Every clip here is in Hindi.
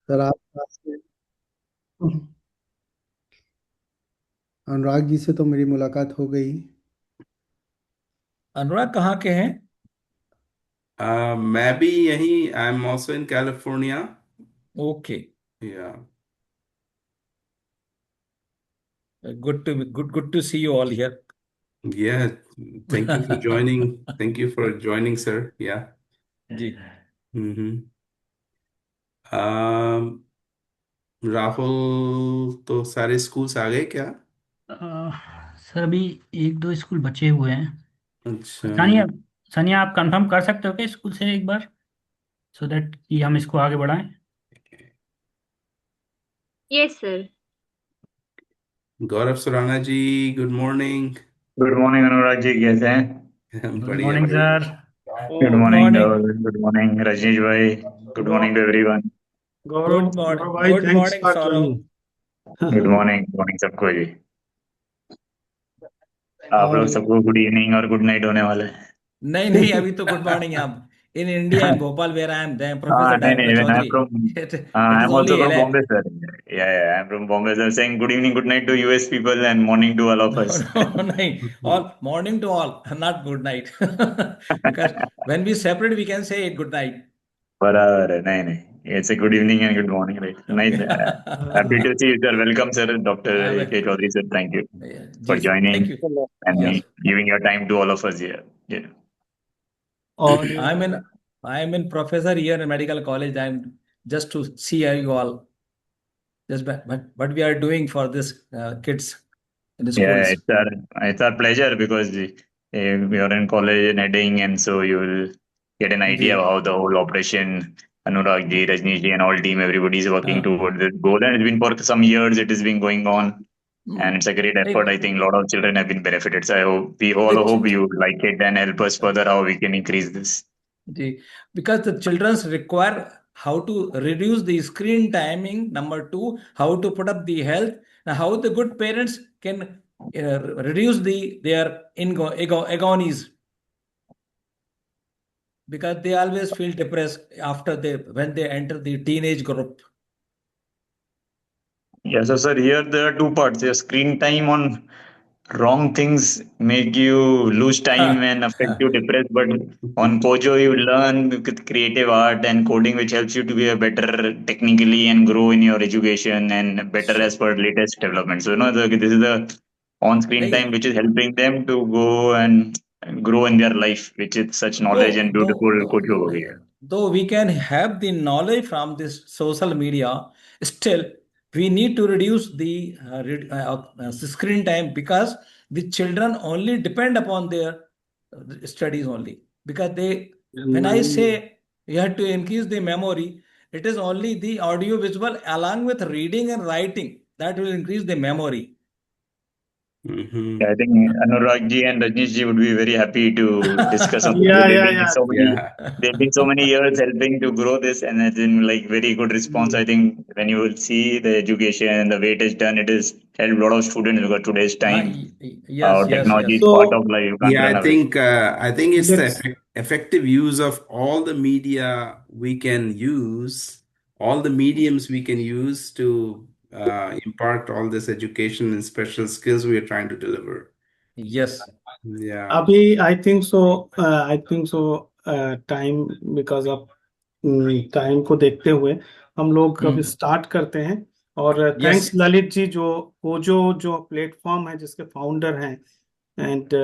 सर आप अनुराग जी से तो मेरी मुलाकात हो गई। अनुराग कहाँ के हैं? मैं भी यहीं I am also in California. Okay. Yeah good to see you all here. Yeah thank you for joining sir. Yeah जी। हम्म राहुल तो सारे स्कूल्स आ गए क्या? अह, सर अभी एक दो स्कूल बचे हुए हैं। अच्छा। सानिया सानिया आप कंफर्म कर सकते हो क्या स्कूल से एक बार, सो दैट कि हम इसको आगे बढ़ाएं। Yes sir. Gaurav Surana ji, good morning. Good morning Anurag ji, कैसे हैं? गुड बढ़िया मॉर्निंग बढ़िया। Sir. Good good morning morning. Rahul, good morning Rajneesh भाई, good morning to everyone. Gaurav good Gaurav morning, भाई, good thanks morning for Saurabh. Joining. Good morning सबको जी। आप लोग और सबको गुड इवनिंग और गुड नाइट होने वाले हैं। नहीं नहीं, अभी तो गुड मॉर्निंग है। आप in India, in Bhopal, where I am, हाँ प्रोफेसर नहीं नहीं, Dayanand even I am Chaudhary. From it I it is am only also from 11। Bombay sir. Yeah I am from Bombay sir, saying good evening good night to US people and morning to all of No, us. no, नहीं. All morning to all, not good night. Because when we separate, we can say good night. बराबर है, नहीं नहीं, it's a good evening and good morning right nice. Happy to see you sir, welcome sir, doctor I'm K Chaudhary sir, thank you ji for सर, joining thank you. and Yes. giving your time to all of us here. Yeah. और I'm in I'm in professor here in medical college. I'm just to see you all. Just what we are doing for this kids in the Yeah, schools. it's our pleasure because we are in college and heading, and so you will get an idea of ji. how the whole operation, Anurag ji, Rajnish ji, and all team, everybody is working हाँ. toward this goal, and it's been for some years. It has been going on, and Hmm. it's a great effort. Like I think a lot of children have been benefited. So I hope we all the hope you like it and help us further how we can increase this. because the childrens require how to reduce the screen timing. Number two, how to put up the health. Now, how the good parents can reduce their agonies, because they always feel depressed after they when they enter the teenage group. Yes, so sir, here there are two parts. Your screen time on wrong things make you lose time and affect you depressed, but on Kojo you learn with creative art and coding, which helps you to be a better technically and grow in your education and better as per latest development. So this is the on-screen time Like, which is helping them to go and grow in their life, which is such knowledge and beautiful Kojo over here. though we can have the knowledge from this social media, still we need to reduce the screen time, because the children only depend upon their studies only. Because they, when I say you have to increase the memory, it is only the audio visual along with reading and writing that will increase the memory. Yeah, I think Anurag ji and Rajnish ji would be very happy to discuss on this. या They've या been या so many, Yeah. they've been so many years helping to grow this, and it's been like very good response. I think when you will see the education and the way it is done, it has helped a lot of students because today's time, Yes, yes, technology is yes. part So of life. You can't Yeah, run away. I think it's the let's effective use of all the media we can use, all the mediums we can use to impart all this education and special skills we are trying to deliver. Yes. Yeah. अभी I think so time, because of time को देखते हुए हम लोग अभी Hmm. स्टार्ट करते हैं। और थैंक्स Yes. ललित जी, जो वो जो प्लेटफॉर्म है जिसके फाउंडर हैं। एंड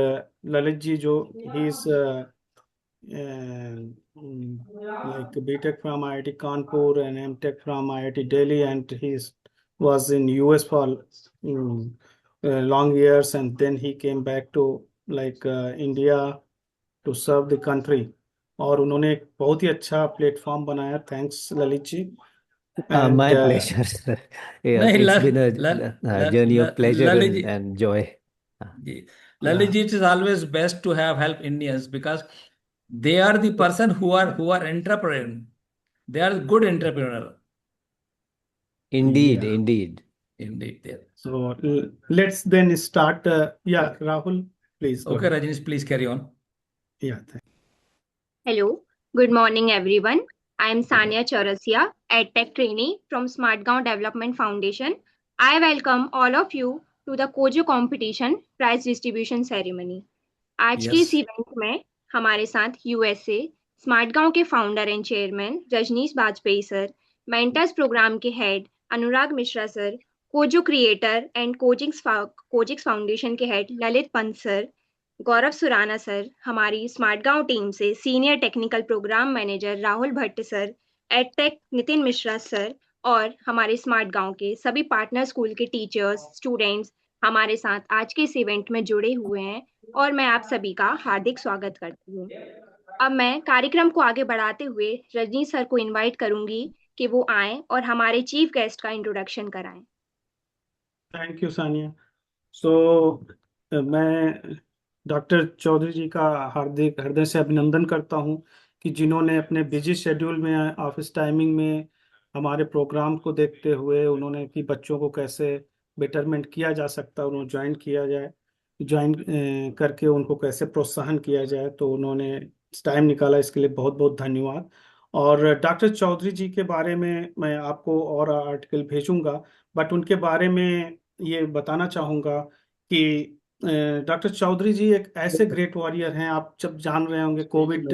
ललित जी जो he is like BTech from IIT Kanpur and MTech from IIT Delhi, and he was in US for long years, and then he came back to India to serve the country. और उन्होंने एक बहुत ही अच्छा प्लेटफॉर्म बनाया। Thanks Lalit ji. And My pleasure, sir. Yeah, नहीं, it's ल, been ल, a ल, journey of ल, pleasure Lalit ji, and joy. Ji, Lalit ji, it is always best to have help Indians, because they are the person who are entrepreneur. They are good entrepreneur. Indeed, yeah, indeed. Indeed, there. so let's then start. Yeah, Rahul, please go Okay, ahead. Rajnish, please carry on. Yeah, Hello. Good morning, everyone. I am Sania Chaurasia, EdTech trainee from SmartGaon Development Foundation. I welcome all of you to the Kojo Competition Prize Distribution Ceremony. आज की इस Yes. इवेंट में हमारे साथ यूएसए स्मार्टगांव के founder and chairman Rajneesh Bajpai sir, mentors programme के head Anurag Mishra sir, Kojo creator and Kojix Foundation के head Lalit Pant sir, Gaurav Surana sir, हमारी स्मार्टगांव टीम से senior technical programme manager Rahul Bhatt sir, edtech Nitin Mishra sir और हमारे स्मार्टगांव के सभी पार्टनर स्कूल के टीचर्स, स्टूडेंट्स हमारे साथ आज के इस इवेंट में जुड़े हुए हैं और मैं आप सभी का हार्दिक स्वागत करती हूँ। अब मैं कार्यक्रम को आगे बढ़ाते हुए रजनीश सर को इनवाइट करूंगी कि वो आए और हमारे चीफ गेस्ट का इंट्रोडक्शन कराएं। Thank you Sania. सो मैं डॉक्टर चौधरी जी का हार्दिक हृदय से अभिनंदन करता हूं कि जिन्होंने अपने बिजी शेड्यूल में ऑफिस टाइमिंग में हमारे प्रोग्राम को देखते हुए उन्होंने कि बच्चों को कैसे बेटरमेंट किया जा सकता है, उन्होंने ज्वाइन करके उनको कैसे प्रोत्साहन किया जाए, तो उन्होंने टाइम निकाला। इसके लिए बहुत बहुत धन्यवाद। और डॉक्टर चौधरी जी के बारे में मैं आपको और आर्टिकल भेजूंगा, बट उनके बारे में ये बताना चाहूँगा कि डॉक्टर चौधरी जी एक ऐसे ग्रेट वॉरियर हैं। आप जब जान रहे होंगे कोविड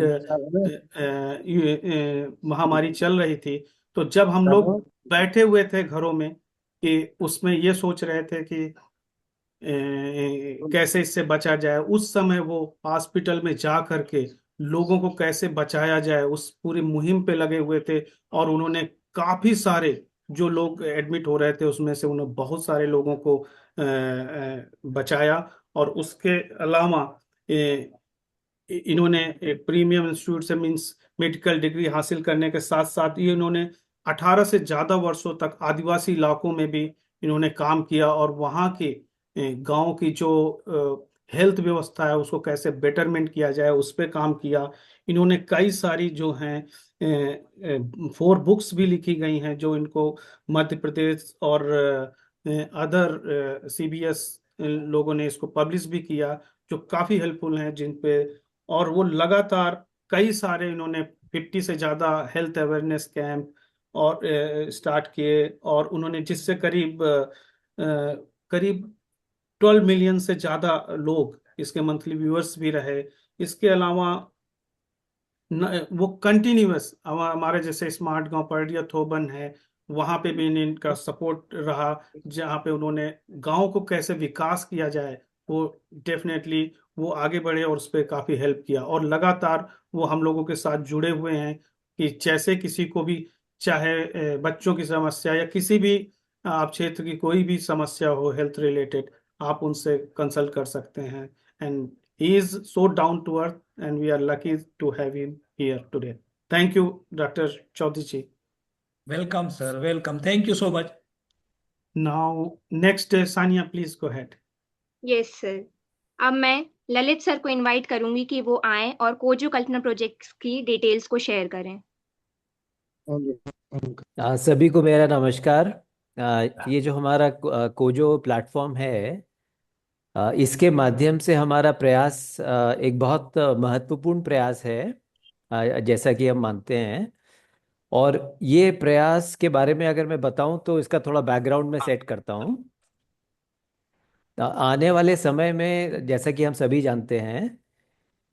महामारी चल रही थी, तो जब हम लोग बैठे हुए थे घरों में कि उसमें ये सोच रहे थे कि कैसे इससे बचा जाए, उस समय वो हॉस्पिटल में जा करके लोगों को कैसे बचाया जाए उस पूरी मुहिम पे लगे हुए थे। और उन्होंने काफी सारे जो लोग एडमिट हो रहे थे उसमें से उन्होंने बहुत सारे लोगों को बचाया। और उसके अलावा इन्होंने प्रीमियम इंस्टीट्यूट से मींस मेडिकल डिग्री हासिल करने के साथ साथ ये इन्होंने 18 से ज्यादा वर्षों तक आदिवासी इलाकों में भी इन्होंने काम किया और वहाँ के गांव की जो हेल्थ व्यवस्था है उसको कैसे बेटरमेंट किया जाए उस पर काम किया। इन्होंने कई सारी जो हैं 4 बुक्स भी लिखी गई हैं जो इनको मध्य प्रदेश और अदर सीबीएस लोगों ने इसको पब्लिश भी किया, जो काफी हेल्पफुल हैं जिन पे। और वो लगातार कई सारे इन्होंने 50 से ज्यादा हेल्थ अवेयरनेस कैंप और स्टार्ट किए, और उन्होंने जिससे करीब 12 मिलियन से ज्यादा लोग इसके मंथली व्यूअर्स भी रहे। इसके अलावा वो कंटिन्यूअस हमारे जैसे स्मार्ट गांव पड़िया थोबन है वहां पे भी इनका सपोर्ट रहा, जहाँ पे उन्होंने गांव को कैसे विकास किया जाए वो डेफिनेटली वो आगे बढ़े और उस पर काफी हेल्प किया। और लगातार वो हम लोगों के साथ जुड़े हुए हैं कि जैसे किसी को भी चाहे बच्चों की समस्या या किसी भी आप क्षेत्र की कोई भी समस्या हो हेल्थ रिलेटेड, आप उनसे कंसल्ट कर सकते हैं। And he is so down to earth and we are lucky to have him here today. Thank you, Dr. Chaudhary ji. Welcome, sir. Welcome. Thank you so much. Now, next, Sania, please go ahead. Yes sir. अब मैं ललित सर को इनवाइट करूंगी कि वो आए और कोजो कल्पना प्रोजेक्ट की डिटेल्स को शेयर करें। सभी को मेरा नमस्कार। ये जो हमारा कोजो प्लेटफॉर्म है, इसके माध्यम से हमारा प्रयास एक बहुत महत्वपूर्ण प्रयास है, जैसा कि हम मानते हैं। और ये प्रयास के बारे में अगर मैं बताऊं तो इसका थोड़ा बैकग्राउंड में सेट करता हूं। आने वाले समय में जैसा कि हम सभी जानते हैं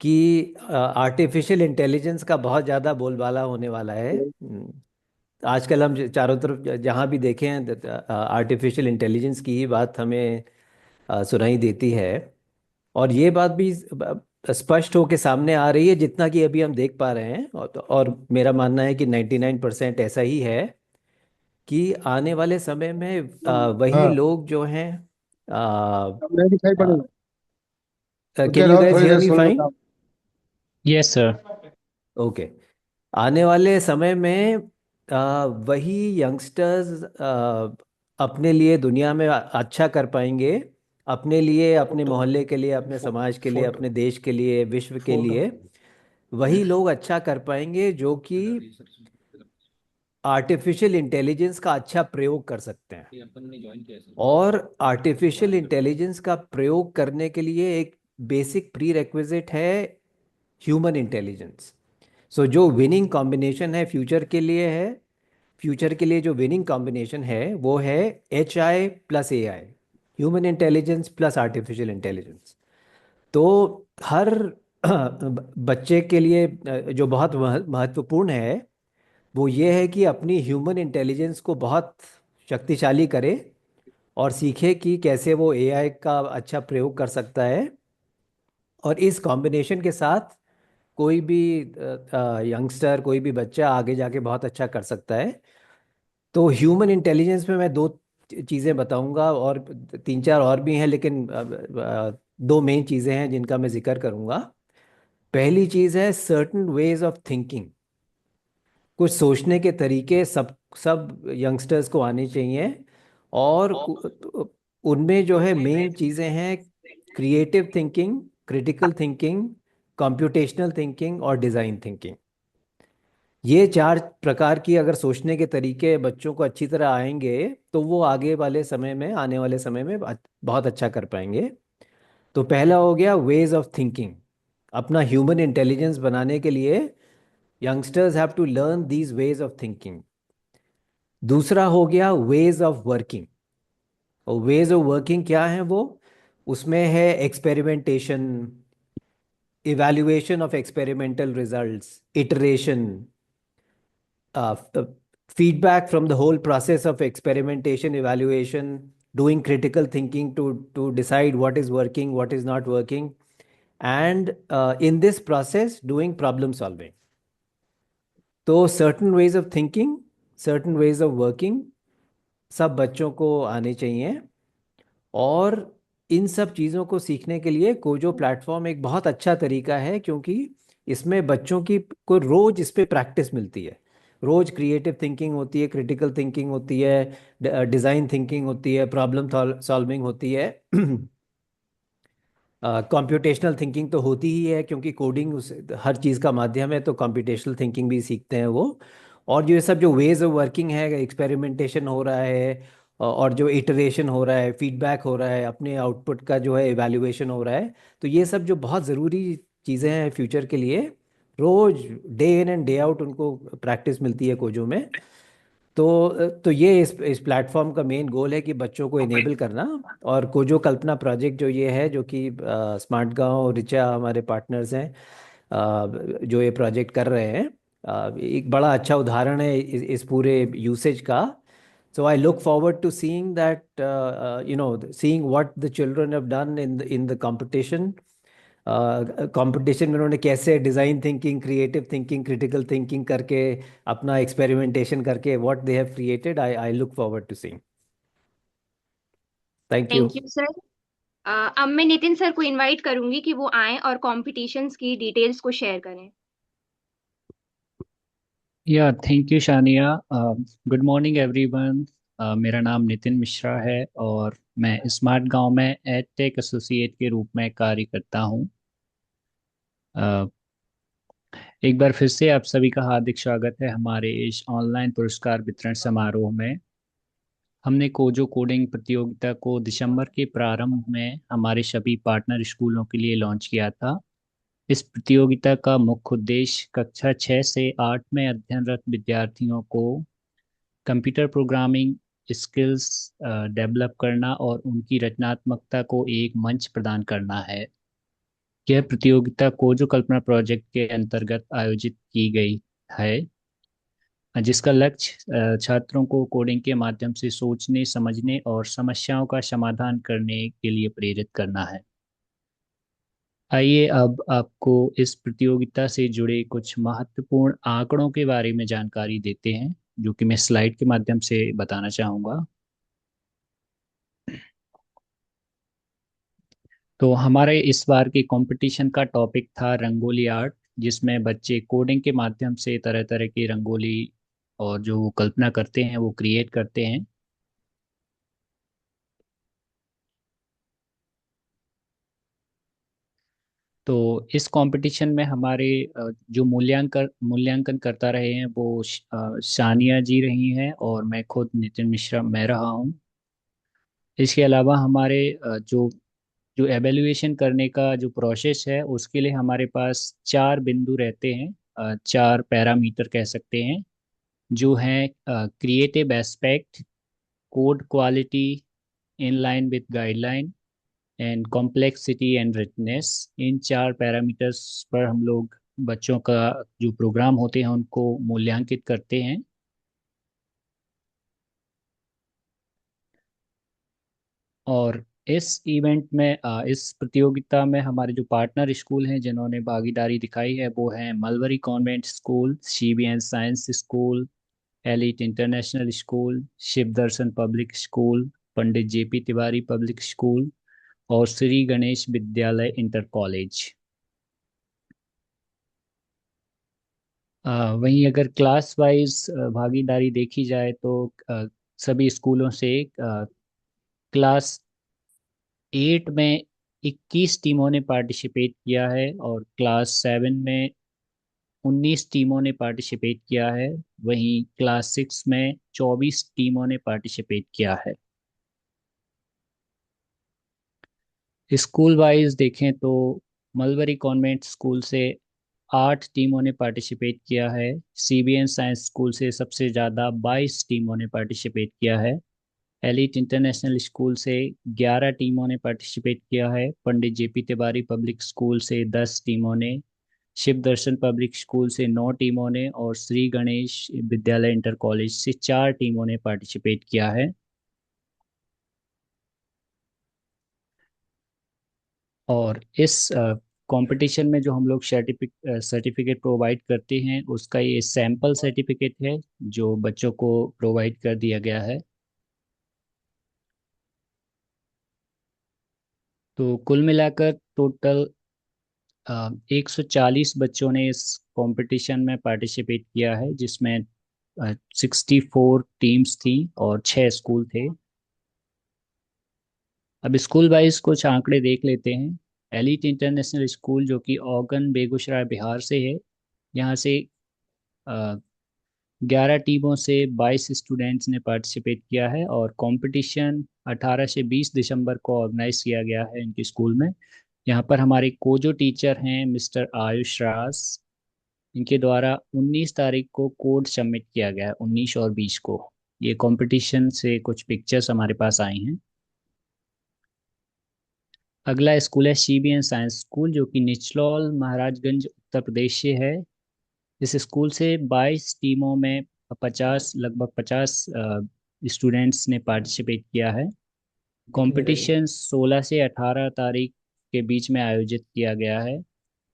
कि आर्टिफिशियल इंटेलिजेंस का बहुत ज़्यादा बोलबाला होने वाला है। आजकल हम चारों तरफ जहाँ भी देखें आर्टिफिशियल इंटेलिजेंस की ही बात हमें सुनाई देती है। और ये बात भी स्पष्ट होकर सामने आ रही है जितना कि अभी हम देख पा रहे हैं। और मेरा मानना है कि 99% ऐसा ही है कि आने वाले समय में वही लोग जो हैं मैं दिखाई पड़ूंगा। Can you guys hear me fine? Yes sir. Okay. आने वाले समय में वही यंगस्टर्स अपने लिए दुनिया में अच्छा कर पाएंगे, अपने लिए, अपने मोहल्ले के लिए, अपने समाज के लिए, अपने देश के लिए, विश्व के लिए। वही लोग अच्छा कर पाएंगे जो कि आर्टिफिशियल इंटेलिजेंस का अच्छा प्रयोग कर सकते हैं। और आर्टिफिशियल इंटेलिजेंस का प्रयोग करने के लिए एक बेसिक प्री रिक्विजिट है ह्यूमन इंटेलिजेंस। सो जो विनिंग कॉम्बिनेशन है फ्यूचर के लिए जो विनिंग कॉम्बिनेशन है वो है HI plus AI, human intelligence plus artificial intelligence. तो हर बच्चे के लिए जो बहुत महत्वपूर्ण है वो ये है कि अपनी ह्यूमन इंटेलिजेंस को बहुत शक्तिशाली करे और सीखे कि कैसे वो AI का अच्छा प्रयोग कर सकता है। और इस कॉम्बिनेशन के साथ कोई भी यंगस्टर, कोई भी बच्चा आगे जाके बहुत अच्छा कर सकता है। तो ह्यूमन इंटेलिजेंस में मैं दो चीज़ें बताऊंगा, और तीन चार और भी हैं, लेकिन दो मेन चीज़ें हैं जिनका मैं जिक्र करूंगा। पहली चीज़ है सर्टन वेज ऑफ थिंकिंग। कुछ सोचने के तरीके सब सब यंगस्टर्स को आने चाहिए। और उनमें जो है मेन चीज़ें हैं creative thinking, critical thinking, computational thinking और डिज़ाइन थिंकिंग। ये चार प्रकार की अगर सोचने के तरीके बच्चों को अच्छी तरह आएंगे तो वो आने वाले समय में बहुत अच्छा कर पाएंगे। तो पहला हो गया वेज ऑफ थिंकिंग। अपना ह्यूमन इंटेलिजेंस बनाने के लिए youngsters have to learn these ways of thinking. दूसरा हो गया वेज ऑफ वर्किंग। और वेज ऑफ वर्किंग क्या है वो? उसमें है experimentation, evaluation of experimental results, iteration, feedback from the whole process of experimentation, evaluation, doing critical thinking to decide what is working, what is not working, and in this process, doing problem solving. तो certain ways of thinking, certain ways of working सब बच्चों को आने चाहिए। और इन सब चीज़ों को सीखने के लिए कोजो प्लेटफॉर्म एक बहुत अच्छा तरीका है, क्योंकि इसमें बच्चों की को रोज इस पे प्रैक्टिस मिलती है। रोज क्रिएटिव थिंकिंग होती है, क्रिटिकल थिंकिंग होती है, डिज़ाइन थिंकिंग होती है, प्रॉब्लम सॉल्विंग होती है। कंप्यूटेशनल थिंकिंग तो होती ही है, क्योंकि कोडिंग उस हर चीज़ का माध्यम है, तो कंप्यूटेशनल थिंकिंग भी सीखते हैं वो। और जो ये सब जो वेज ऑफ वर्किंग है, एक्सपेरिमेंटेशन हो रहा है और जो इटरेशन हो रहा है, फीडबैक हो रहा है, अपने आउटपुट का जो है इवैल्यूएशन हो रहा है, तो ये सब जो बहुत ज़रूरी चीज़ें हैं फ्यूचर के लिए, रोज day in and day out उनको प्रैक्टिस मिलती है कोजो में। तो ये इस प्लेटफॉर्म का मेन गोल है कि बच्चों को इनेबल करना। और कोजो कल्पना प्रोजेक्ट जो ये है, जो कि स्मार्ट गांव और रिचा हमारे पार्टनर्स हैं जो ये प्रोजेक्ट कर रहे हैं, एक बड़ा अच्छा उदाहरण है इस पूरे यूसेज का। So I look forward to seeing that, seeing what the children have done in the competition. Competition में उन्होंने कैसे design thinking, creative thinking, critical thinking करके अपना एक्सपेरिमेंटेशन करके what they have created, I I look forward to seeing. Thank you. Thank you sir. अब मैं नितिन सर को इनवाइट करूंगी कि वो आएं और कॉम्पिटिशन्स की डिटेल्स को शेयर करें। या thank you Shania. Good morning everyone. मेरा नाम नितिन मिश्रा है और मैं स्मार्ट गांव में एडटेक एसोसिएट के रूप में कार्य करता हूं। एक बार फिर से आप सभी का हार्दिक स्वागत है हमारे इस ऑनलाइन पुरस्कार वितरण समारोह में। हमने कोजो कोडिंग प्रतियोगिता को दिसंबर के प्रारंभ में हमारे सभी पार्टनर स्कूलों के लिए लॉन्च किया था। इस प्रतियोगिता का मुख्य उद्देश्य कक्षा 6 से 8 में अध्ययनरत विद्यार्थियों को कंप्यूटर प्रोग्रामिंग स्किल्स डेवलप करना और उनकी रचनात्मकता को एक मंच प्रदान करना है। यह प्रतियोगिता कोजो कल्पना प्रोजेक्ट के अंतर्गत आयोजित की गई है, जिसका लक्ष्य छात्रों को कोडिंग के माध्यम से सोचने, समझने और समस्याओं का समाधान करने के लिए प्रेरित करना है। आइए अब आपको इस प्रतियोगिता से जुड़े कुछ महत्वपूर्ण आंकड़ों के बारे में जानकारी देते हैं, जो कि मैं स्लाइड के माध्यम से बताना चाहूँगा। तो हमारे इस बार के कंपटीशन का टॉपिक था रंगोली आर्ट, जिसमें बच्चे कोडिंग के माध्यम से तरह तरह की रंगोली और जो वो कल्पना करते हैं वो क्रिएट करते हैं। तो इस कंपटीशन में हमारे जो मूल्यांकन करता रहे हैं वो शानिया जी रही हैं और मैं खुद नितिन मिश्रा मैं रहा हूँ। इसके अलावा हमारे जो जो एवेल्युएशन करने का जो प्रोसेस है उसके लिए हमारे पास 4 बिंदु रहते हैं, चार पैरामीटर कह सकते हैं, जो हैं creative aspect, code quality, in line with guideline and complexity and richness. इन चार पैरामीटर्स पर हम लोग बच्चों का जो प्रोग्राम होते हैं उनको मूल्यांकित करते हैं। और इस इवेंट में इस प्रतियोगिता में हमारे जो पार्टनर स्कूल हैं जिन्होंने भागीदारी दिखाई है वो हैं Mulberry Convent School, CBN Science School, Elite International School, Shiv Darshan Public School, Pandit JP Tiwari Public School और श्री गणेश विद्यालय इंटर कॉलेज। वहीं अगर क्लास वाइज भागीदारी देखी जाए तो सभी स्कूलों से क्लास 8 में 21 टीमों ने पार्टिसिपेट किया है और क्लास 7 में 19 टीमों ने पार्टिसिपेट किया है। वहीं क्लास 6 में 24 टीमों ने पार्टिसिपेट किया है। स्कूल वाइज देखें तो मलबरी कॉन्वेंट स्कूल से 8 टीमों ने पार्टिसिपेट किया है। CBN साइंस स्कूल से सबसे ज़्यादा 22 टीमों ने पार्टिसिपेट किया है। एलिट इंटरनेशनल स्कूल से 11 टीमों ने पार्टिसिपेट किया है। पंडित JP तिवारी पब्लिक स्कूल से 10 टीमों ने, शिव दर्शन पब्लिक स्कूल से 9 टीमों ने और श्री गणेश विद्यालय इंटर कॉलेज से 4 टीमों ने पार्टिसिपेट किया है। और इस कंपटीशन में जो हम लोग सर्टिफिकेट प्रोवाइड करते हैं उसका ये सैंपल सर्टिफिकेट है जो बच्चों को प्रोवाइड कर दिया गया है। तो कुल मिलाकर टोटल 140 बच्चों ने इस कंपटीशन में पार्टिसिपेट किया है, जिसमें 64 टीम्स थी और 6 स्कूल थे। अब स्कूल वाइज कुछ आंकड़े देख लेते हैं। एलिट इंटरनेशनल स्कूल जो कि औगन बेगूसराय बिहार से है, यहाँ से 11 टीमों से 22 स्टूडेंट्स ने पार्टिसिपेट किया है और कंपटीशन 18 से 20 दिसंबर को ऑर्गेनाइज किया गया है इनके स्कूल में। यहाँ पर हमारे कोजो टीचर हैं मिस्टर आयुष रास, इनके द्वारा 19 तारीख को कोड सबमिट किया गया है, 19 और 20 को। ये कंपटीशन से कुछ पिक्चर्स हमारे पास आई हैं। अगला स्कूल है CBN साइंस स्कूल जो कि निचलौल महाराजगंज उत्तर प्रदेश से है। इस स्कूल से 22 टीमों में लगभग 50 स्टूडेंट्स ने पार्टिसिपेट किया है। कंपटीशन 16 से 18 तारीख के बीच में आयोजित किया गया है।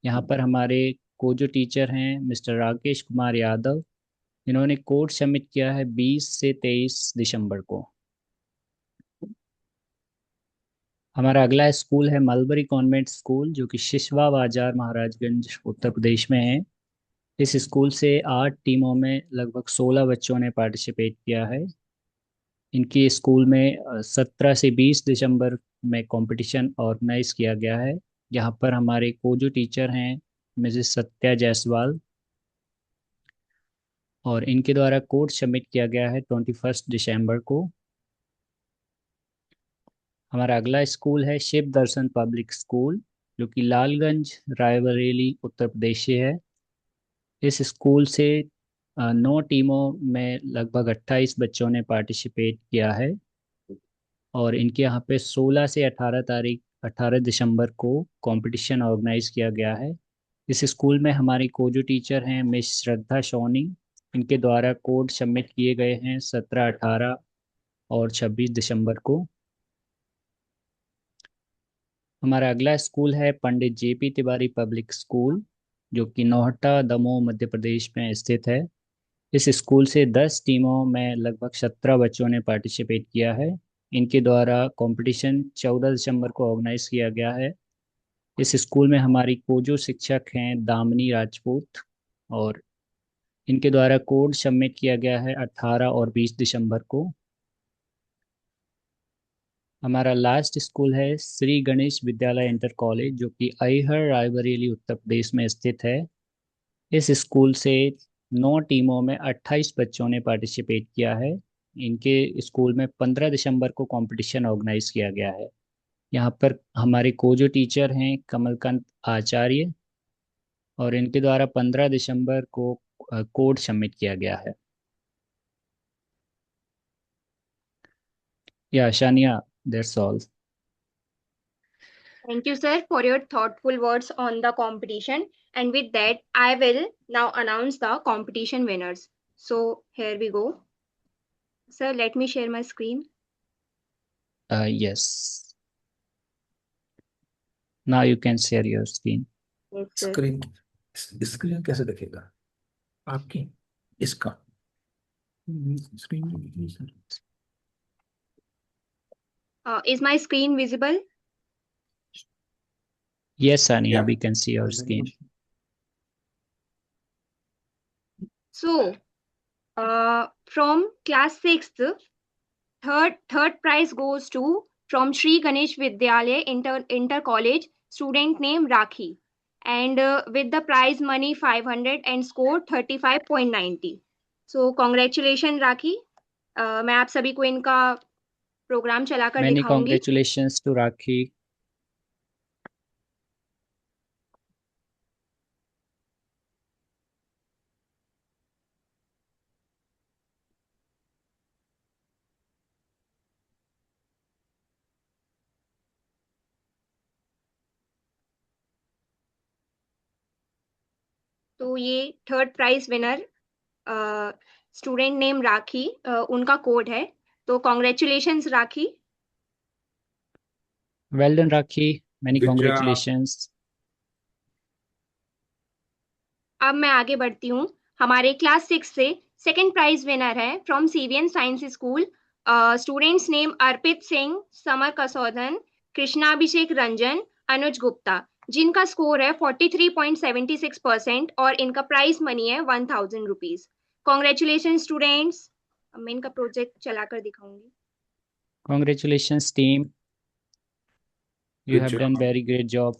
यहाँ पर हमारे कोजो टीचर हैं मिस्टर राकेश कुमार यादव, इन्होंने कोड सबमिट किया है 20 से 23 दिसंबर को। हमारा अगला स्कूल है मलबरी कॉन्वेंट स्कूल जो कि शिशवा बाजार महाराजगंज उत्तर प्रदेश में है। इस स्कूल से 8 टीमों में लगभग 16 बच्चों ने पार्टिसिपेट किया है। इनके स्कूल में 17 से 20 दिसंबर में कंपटीशन ऑर्गेनाइज किया गया है। यहाँ पर हमारे कोजो टीचर हैं मिसेस सत्या जायसवाल और इनके द्वारा कोड सबमिट किया गया है 21 दिसंबर को। हमारा अगला स्कूल है शिव दर्शन पब्लिक स्कूल जो कि लालगंज रायबरेली उत्तर प्रदेश से है। इस स्कूल से 9 टीमों में लगभग 28 बच्चों ने पार्टिसिपेट किया है और इनके यहाँ पे 16 से 18 दिसंबर को कंपटीशन ऑर्गेनाइज किया गया है। इस स्कूल में हमारी कोजो टीचर हैं मिस श्रद्धा सोनी, इनके द्वारा कोड सबमिट किए गए हैं 17, 18 और 26 दिसंबर को। हमारा अगला स्कूल है पंडित JP तिवारी पब्लिक स्कूल जो कि नौहट्टा दमोह मध्य प्रदेश में स्थित है। इस स्कूल से 10 टीमों में लगभग 17 बच्चों ने पार्टिसिपेट किया है। इनके द्वारा कंपटीशन 14 दिसंबर को ऑर्गेनाइज किया गया है। इस स्कूल में हमारी कोजो शिक्षक हैं दामिनी राजपूत और इनके द्वारा कोड सबमिट किया गया है 18 और 20 दिसंबर को। हमारा लास्ट स्कूल है श्री गणेश विद्यालय इंटर कॉलेज जो कि अहिहर रायबरेली उत्तर प्रदेश में स्थित है। इस स्कूल से 9 टीमों में 28 बच्चों ने पार्टिसिपेट किया है। इनके स्कूल में 15 दिसंबर को कंपटीशन ऑर्गेनाइज किया गया है। यहाँ पर हमारे कोजो टीचर हैं कमलकांत आचार्य और इनके द्वारा 15 दिसंबर को कोड सबमिट किया गया है। या Shania, that's all. Thank you, sir, for your thoughtful words on the competition. And with that, I will now announce the competition winners. So here we go. Sir, let me share my screen. Yes. Now you can share your screen. Yes, sir. Screen कैसे दिखेगा आपकी? इसका screen Is my screen visible? Yes, Sania, Yeah. we can see your screen. So, from class 6th, third prize goes to from Sri Ganesh Vidyalaya Inter College, student name Rakhi, and with the prize money 500 and score 35.90. So congratulations Rakhi. मैं आप सभी को इनका प्रोग्राम चलाकर Many दिखाऊंगी। congratulations to Rakhi. तो ये third prize winner student name Rakhi, उनका कोड है। तो congratulations Rakhi. Well done, Rakhi. Many Good job. congratulations. अब मैं आगे बढ़ती हूँ। हमारे क्लास 6 से सेकंड प्राइज विनर है from CVN Science School, students name Arpit Singh, Samar Kasaudhan, Krishnabhishek Ranjan, Anuj Gupta, जिनका स्कोर है 43.76% और इनका प्राइज मनी है 1000 रुपीज। Congratulation students. अब मैं इनका प्रोजेक्ट चलाकर दिखाऊंगी। Congratulations, team. You Good have job. done very great job.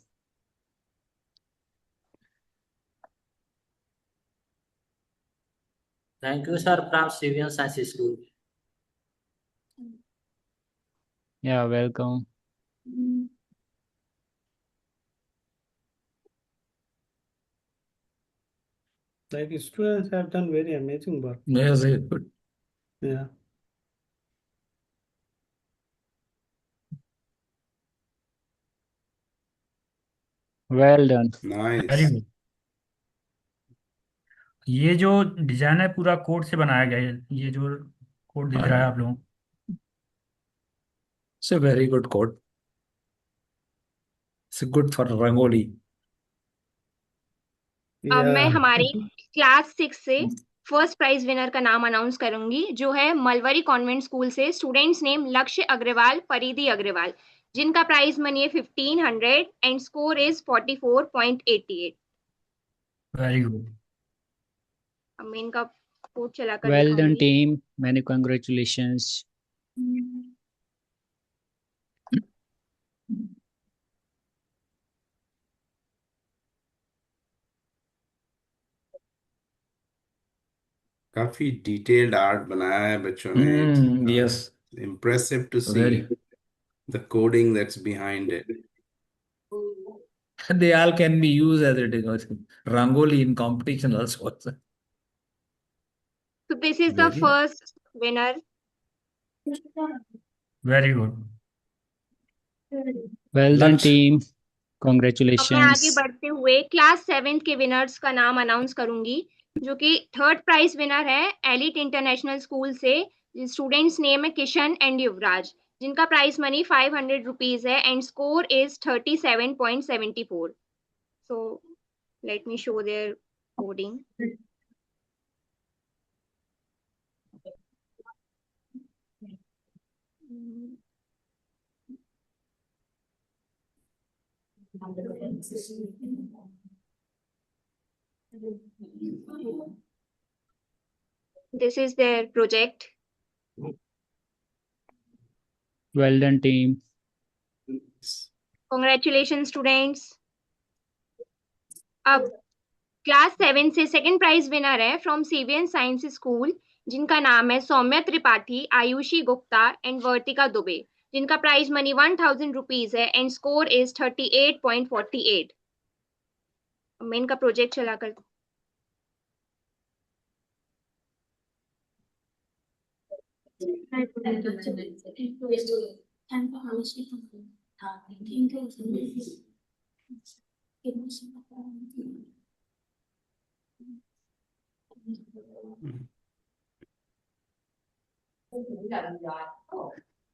Thank you, sir, from Civil Science School. Yeah, welcome. Like students have done very amazing work. Yes, good. Yeah. Well done. Very Nice. Good. ये जो डिजाइन है पूरा कोड से बनाया गया है, ये जो कोड दिख रहा है आप लोगों को। It's a very good code. It's good for Rangoli. अब मैं Yeah. हमारी क्लास 6 से फर्स्ट प्राइज विनर का नाम अनाउंस करूंगी, जो है मलवरी कॉन्वेंट स्कूल से, स्टूडेंट्स नेम लक्ष्य अग्रवाल, परिधि अग्रवाल, जिनका प्राइज मनी है 1500 and score is 44.88। Very good. अब मैं इनका कोड चलाकर Well done, दिखाऊंगी। team. Many congratulations. काफी डिटेल्ड आर्ट बनाया है बच्चों ने। Yes. Impressive to Very. see the coding that's behind it. They all can be used as it is. Rangoli in competition also. So this is the Very nice. first winner. Very good. Well done, Laksh. team. अब मैं Congratulations. आगे बढ़ते हुए क्लास 7 के विनर्स का नाम अनाउंस करूंगी, जो कि थर्ड प्राइज विनर है एलिट इंटरनेशनल स्कूल से, स्टूडेंट्स नेम है किशन एंड युवराज, जिनका प्राइज मनी 500 रुपीज है and score is 37.74। So let me show there coding. This is their project. Well done, team. Congratulations students. अब क्लास 7 से सेकंड प्राइज विनर है फ्रॉम सीवीएन साइंस स्कूल, जिनका नाम है सौम्या त्रिपाठी, आयुषी गुप्ता एंड वर्तिका दुबे, जिनका प्राइज मनी 1000 रुपीज है एंड स्कोर इज 38.48। मैं इनका प्रोजेक्ट चला कर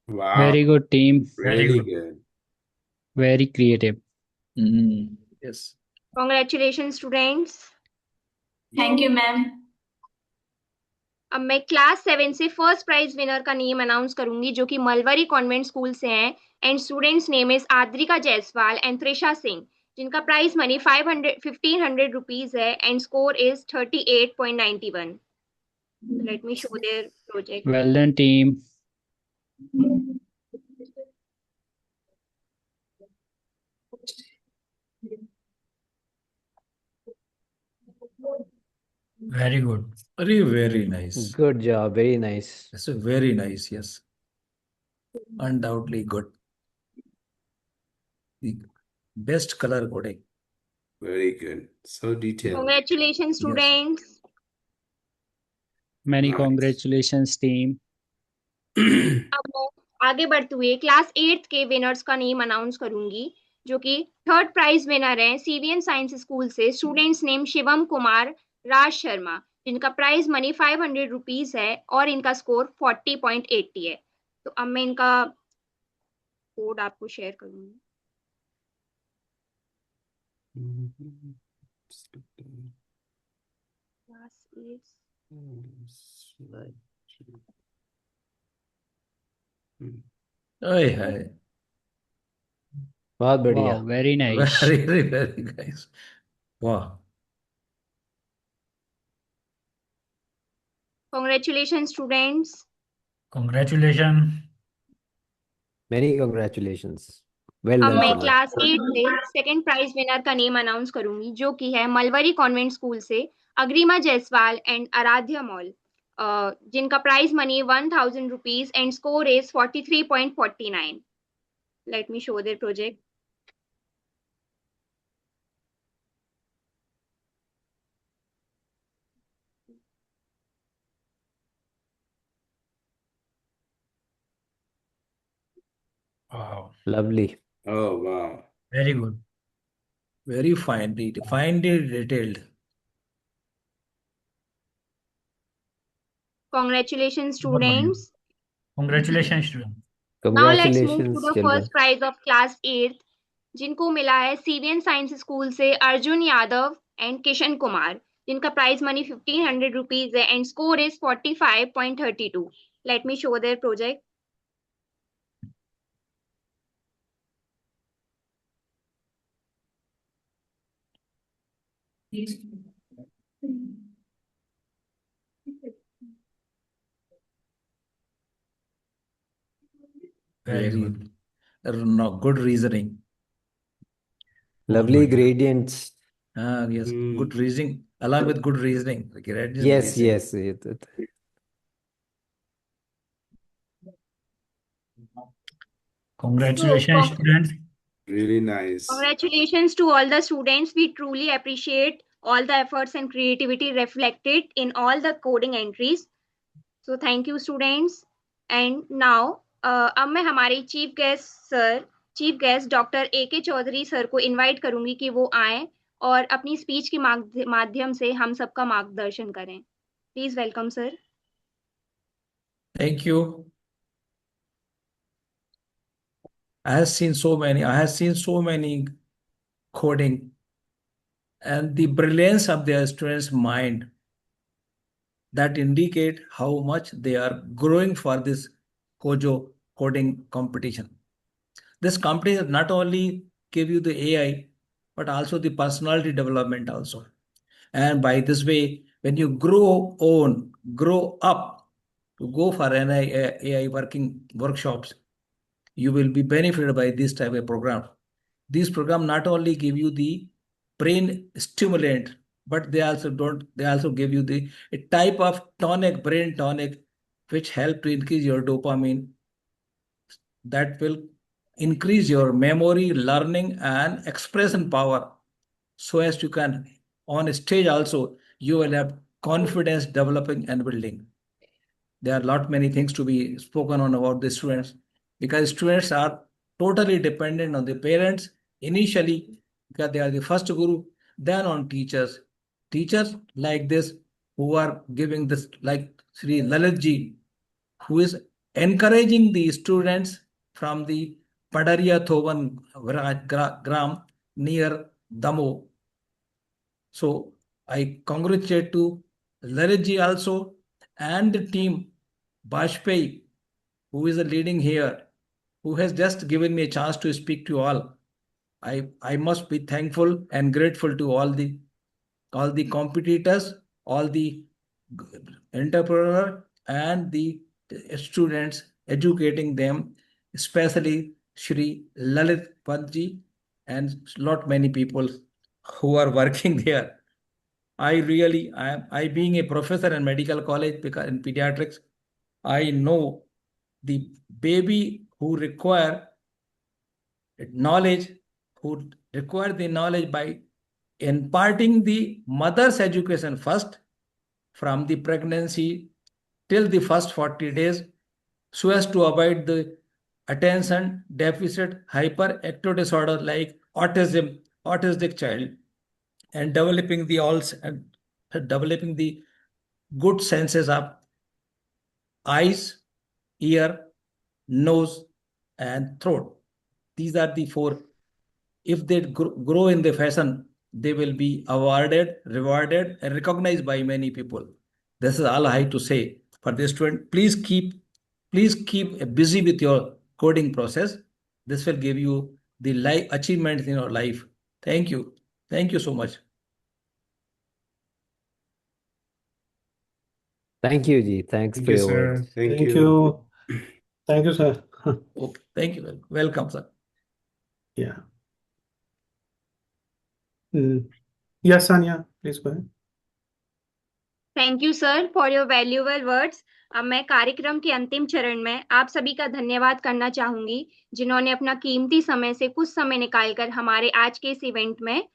Wow, Very good team. Very really good. good. Very creative. Yes. Congratulations students. Thank you, ma'am. अब मैं क्लास 7 से फर्स्ट प्राइज विनर का नेम अनाउंस करूंगी जो कि मलवरी कॉन्वेंट स्कूल से हैं and students name is Adrika Jaiswal and Trisha Singh जिनका प्राइस मनी 1500 रुपीज है and score is 38.91। Late me show their project. Well done, team. Very good. Very nice. Good job. Very nice. That's very nice. Yes. Undoubtedly good. The best color coding. Very good. So detailed. Congratulations students. Many Nice. congratulations, team. अब मैं आगे बढ़ते हुए क्लास 8 के विनर्स का नेम अनाउंस करूंगी जो कि थर्ड प्राइज विनर है सीवीएन साइंस स्कूल से स्टूडेंट्स नेम शिवम कुमार राज शर्मा जिनका प्राइज मनी 500 रुपीज है और इनका स्कोर 40.80 है। तो अब मैं इनका कोड आपको शेयर करूंगी। Class 8 Ay, hi. बहुत बढ़िया। Wow, very nice. Very nice. Wow. Congratulations students. Congratulations. Many congratulations. Well अब done, मैं Sima. क्लास 8 से सेकंड प्राइज विनर का नेम अनाउंस करूंगी जो कि है मलवरी कॉन्वेंट स्कूल से अग्रिमा जायसवाल एंड आराध्या मॉल जिनका prize money 1000 rupees and score is 43.49। Let me show their project. Wow. Lovely. Oh, wow. Very good. Very finely detailed. Congratulations बहुत बढ़िया। Students. Congratulations, student. Now let's move to Congratulations, the children. first prize of class 8 जिनको मिला है सीवीएन साइंस स्कूल से अर्जुन यादव एंड किशन कुमार जिनका प्राइज मनी 1500 रुपीज है and score is 45.32। Late me show their project. Very good. No, good reasoning. Lovely बढ़िया। gradients. Yes, good reasoning. Along with good reasoning. Great Yes, reasoning. yes. Congratulations, students. Really nice. Congratulations to all the students. We truly appreciate all the efforts and creativity reflected in all the coding entries. So thank you students. And now अब मैं हमारे chief guest doctor AK Chaudhary sir को इनवाइट करूंगी कि वो आए और अपनी स्पीच के माध्यम से हम सबका मार्गदर्शन करें। Please welcome sir. Thank you. I have seen so many coding and the brilliance of their students' mind that indicate how much they are growing for this Kojo coding competition. This competition not only give you the AI, but also the personality development also. And by this way, when you grow up to go for an AI working workshops, you will be benefited by this type of program. These programs not only give you the brain stimulant, but they also give you the a type of brain tonic, which help to increase your dopamine. That will increase your memory, learning, and expression power. so as you can on stage also you will have confidence developing and building. There are many things to be spoken on about the students, because students are totally dependent on the parents initially, because they are the first guru, then on teachers. Teachers like this who are giving this, like Sri Lalit ji, who is encouraging the students from the Padaria Thoban Gram near Damo. So I congratulate to Lalit ji also and the team Bajpayee, who is leading here, who has just given me a chance to speak to all. I must be thankful and grateful to all the competitors, all the entrepreneur and the students, educating them, especially Shri Lalit Pantji and many people who are working there. I being a professor in medical college because in pediatrics, I know the baby who require knowledge, who require the knowledge by imparting the mother's education first from the pregnancy till the first 40 days, so as to avoid the attention deficit hyperactive disorder like autistic child, and developing the good senses of eyes, ear, nose, and throat. These are the 4. If they grow in the fashion, they will be awarded, rewarded, and recognized by many people. This is all I have to say for the student. Please keep busy with your coding process. This will give you the life achievements in your life. Thank you so much. Thank you, Ji. Thanks Thank for you, your sir. words. Thank Thank you. you. Thank you, sir. Okay, thank you. Welcome, sir. Yeah. Yes, Sanya, please go ahead. Thank you sir for your valuable words. अब मैं कार्यक्रम के अंतिम चरण में आप सभी का धन्यवाद करना चाहूंगी, जिन्होंने अपना कीमती समय से कुछ समय निकालकर हमारे आज के इस इवेंट में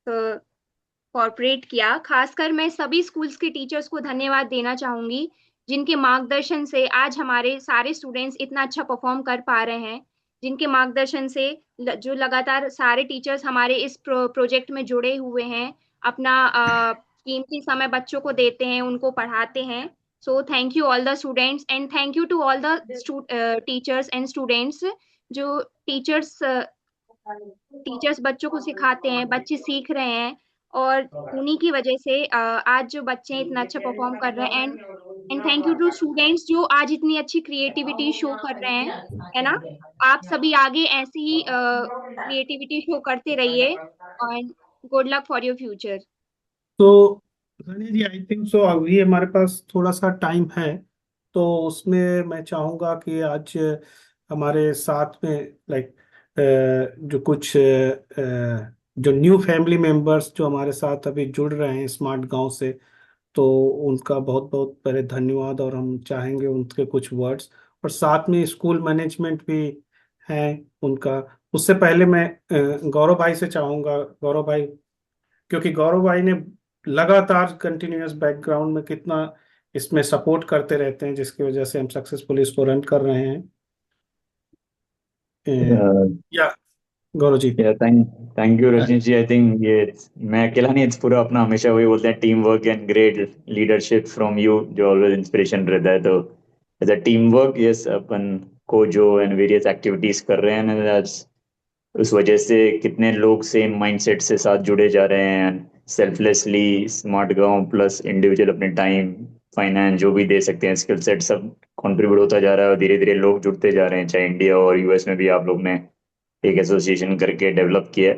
कॉर्पोरेट किया। खासकर मैं सभी स्कूल्स के टीचर्स को धन्यवाद देना चाहूंगी, जिनके मार्गदर्शन से आज हमारे सारे स्टूडेंट्स इतना अच्छा परफॉर्म कर पा रहे हैं, जिनके मार्गदर्शन से जो लगातार सारे टीचर्स हमारे इस प्रोजेक्ट में जुड़े हुए हैं, अपना कीमती समय बच्चों को देते हैं, उनको पढ़ाते हैं। So thank you all the students and thank you to all the teachers and students. जो टीचर्स बच्चों को सिखाते हैं, बच्चे सीख रहे हैं, और उन्हीं की वजह से आज जो बच्चे इतना अच्छा परफॉर्म कर रहे हैं। And thank you to students जो आज इतनी अच्छी क्रिएटिविटी शो कर रहे हैं, है ना। आप सभी आगे ऐसे ही क्रिएटिविटी शो करते रहिए, and good luck for your future. तो सनी जी, आई थिंक सो अभी हमारे पास थोड़ा सा टाइम है, तो उसमें मैं चाहूँगा कि आज हमारे साथ में लाइक जो कुछ जो न्यू फैमिली मेंबर्स जो हमारे साथ अभी जुड़ रहे हैं स्मार्ट गांव से, तो उनका बहुत बहुत पहले धन्यवाद, और हम चाहेंगे उनके कुछ वर्ड्स, और साथ में स्कूल मैनेजमेंट भी है उनका। उससे पहले मैं गौरव भाई से चाहूँगा, गौरव भाई, क्योंकि गौरव भाई ने लगातार कंटिन्यूअस बैकग्राउंड में कितना इसमें सपोर्ट करते रहते हैं, जिसकी वजह से हम सक्सेसफुली इसको रन कर रहे हैं। Yeah Gaurav ji. Thank you Rajneesh ji. I think ये मैं अकेला नहीं, पूरा अपना हमेशा वही बोलते हैं, team work and great leadership from you, जो ऑलवेज इंस्पिरेशन रहता है। तो as a team work, yes, अपन को जो एंड वेरियस एक्टिविटीज कर रहे हैं आज, उस वजह से कितने लोग सेम माइंडसेट से साथ जुड़े जा रहे हैं। सेल्फलेसली स्मार्ट गांव प्लस इंडिविजुअल अपने टाइम, फाइनेंस, जो भी दे सकते हैं, स्किल सेट, सब कंट्रीब्यूट होता जा रहा है, और धीरे धीरे लोग जुड़ते जा रहे हैं। चाहे इंडिया और यूएस में भी आप लोग ने एक एसोसिएशन करके डेवलप किया।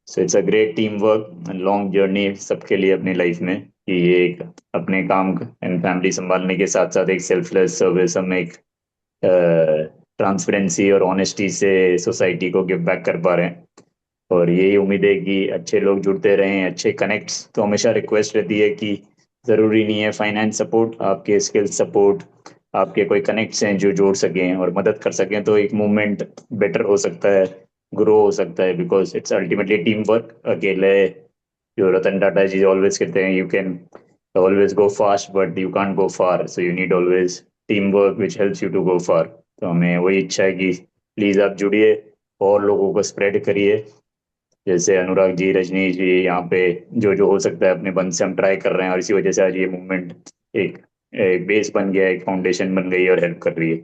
So it's a great team work, long journey सबके लिए अपनी लाइफ में, कि ये एक अपने काम एंड फैमिली संभालने के साथ साथ एक सेल्फलेस सर्विस, हम एक ट्रांसपेरेंसी और ऑनेस्टी से सोसाइटी को गिव बैक कर पा रहे हैं। और यही उम्मीद है कि अच्छे लोग जुड़ते रहें, अच्छे कनेक्ट्स। तो हमेशा रिक्वेस्ट रहती है कि ज़रूरी नहीं है फाइनेंस सपोर्ट, आपके स्किल सपोर्ट, आपके कोई कनेक्ट्स हैं जो जोड़ सकें और मदद कर सकें, तो एक मूवमेंट बेटर हो सकता है, ग्रो हो सकता है, because it's ultimately team work. अकेले जो रतन टाटा जी ऑलवेज कहते हैं, you can always go fast but you can't go far, so you need always team work which helps you to go far. तो हमें वही इच्छा है कि प्लीज आप जुड़िए और लोगों को स्प्रेड करिए। जैसे अनुराग जी, रजनीश जी, यहाँ पे जो जो हो सकता है अपने बंद से हम ट्राई कर रहे हैं, और इसी वजह से आज ये मूवमेंट एक, एक बेस बन गया, एक फाउंडेशन बन गई और हेल्प कर रही है।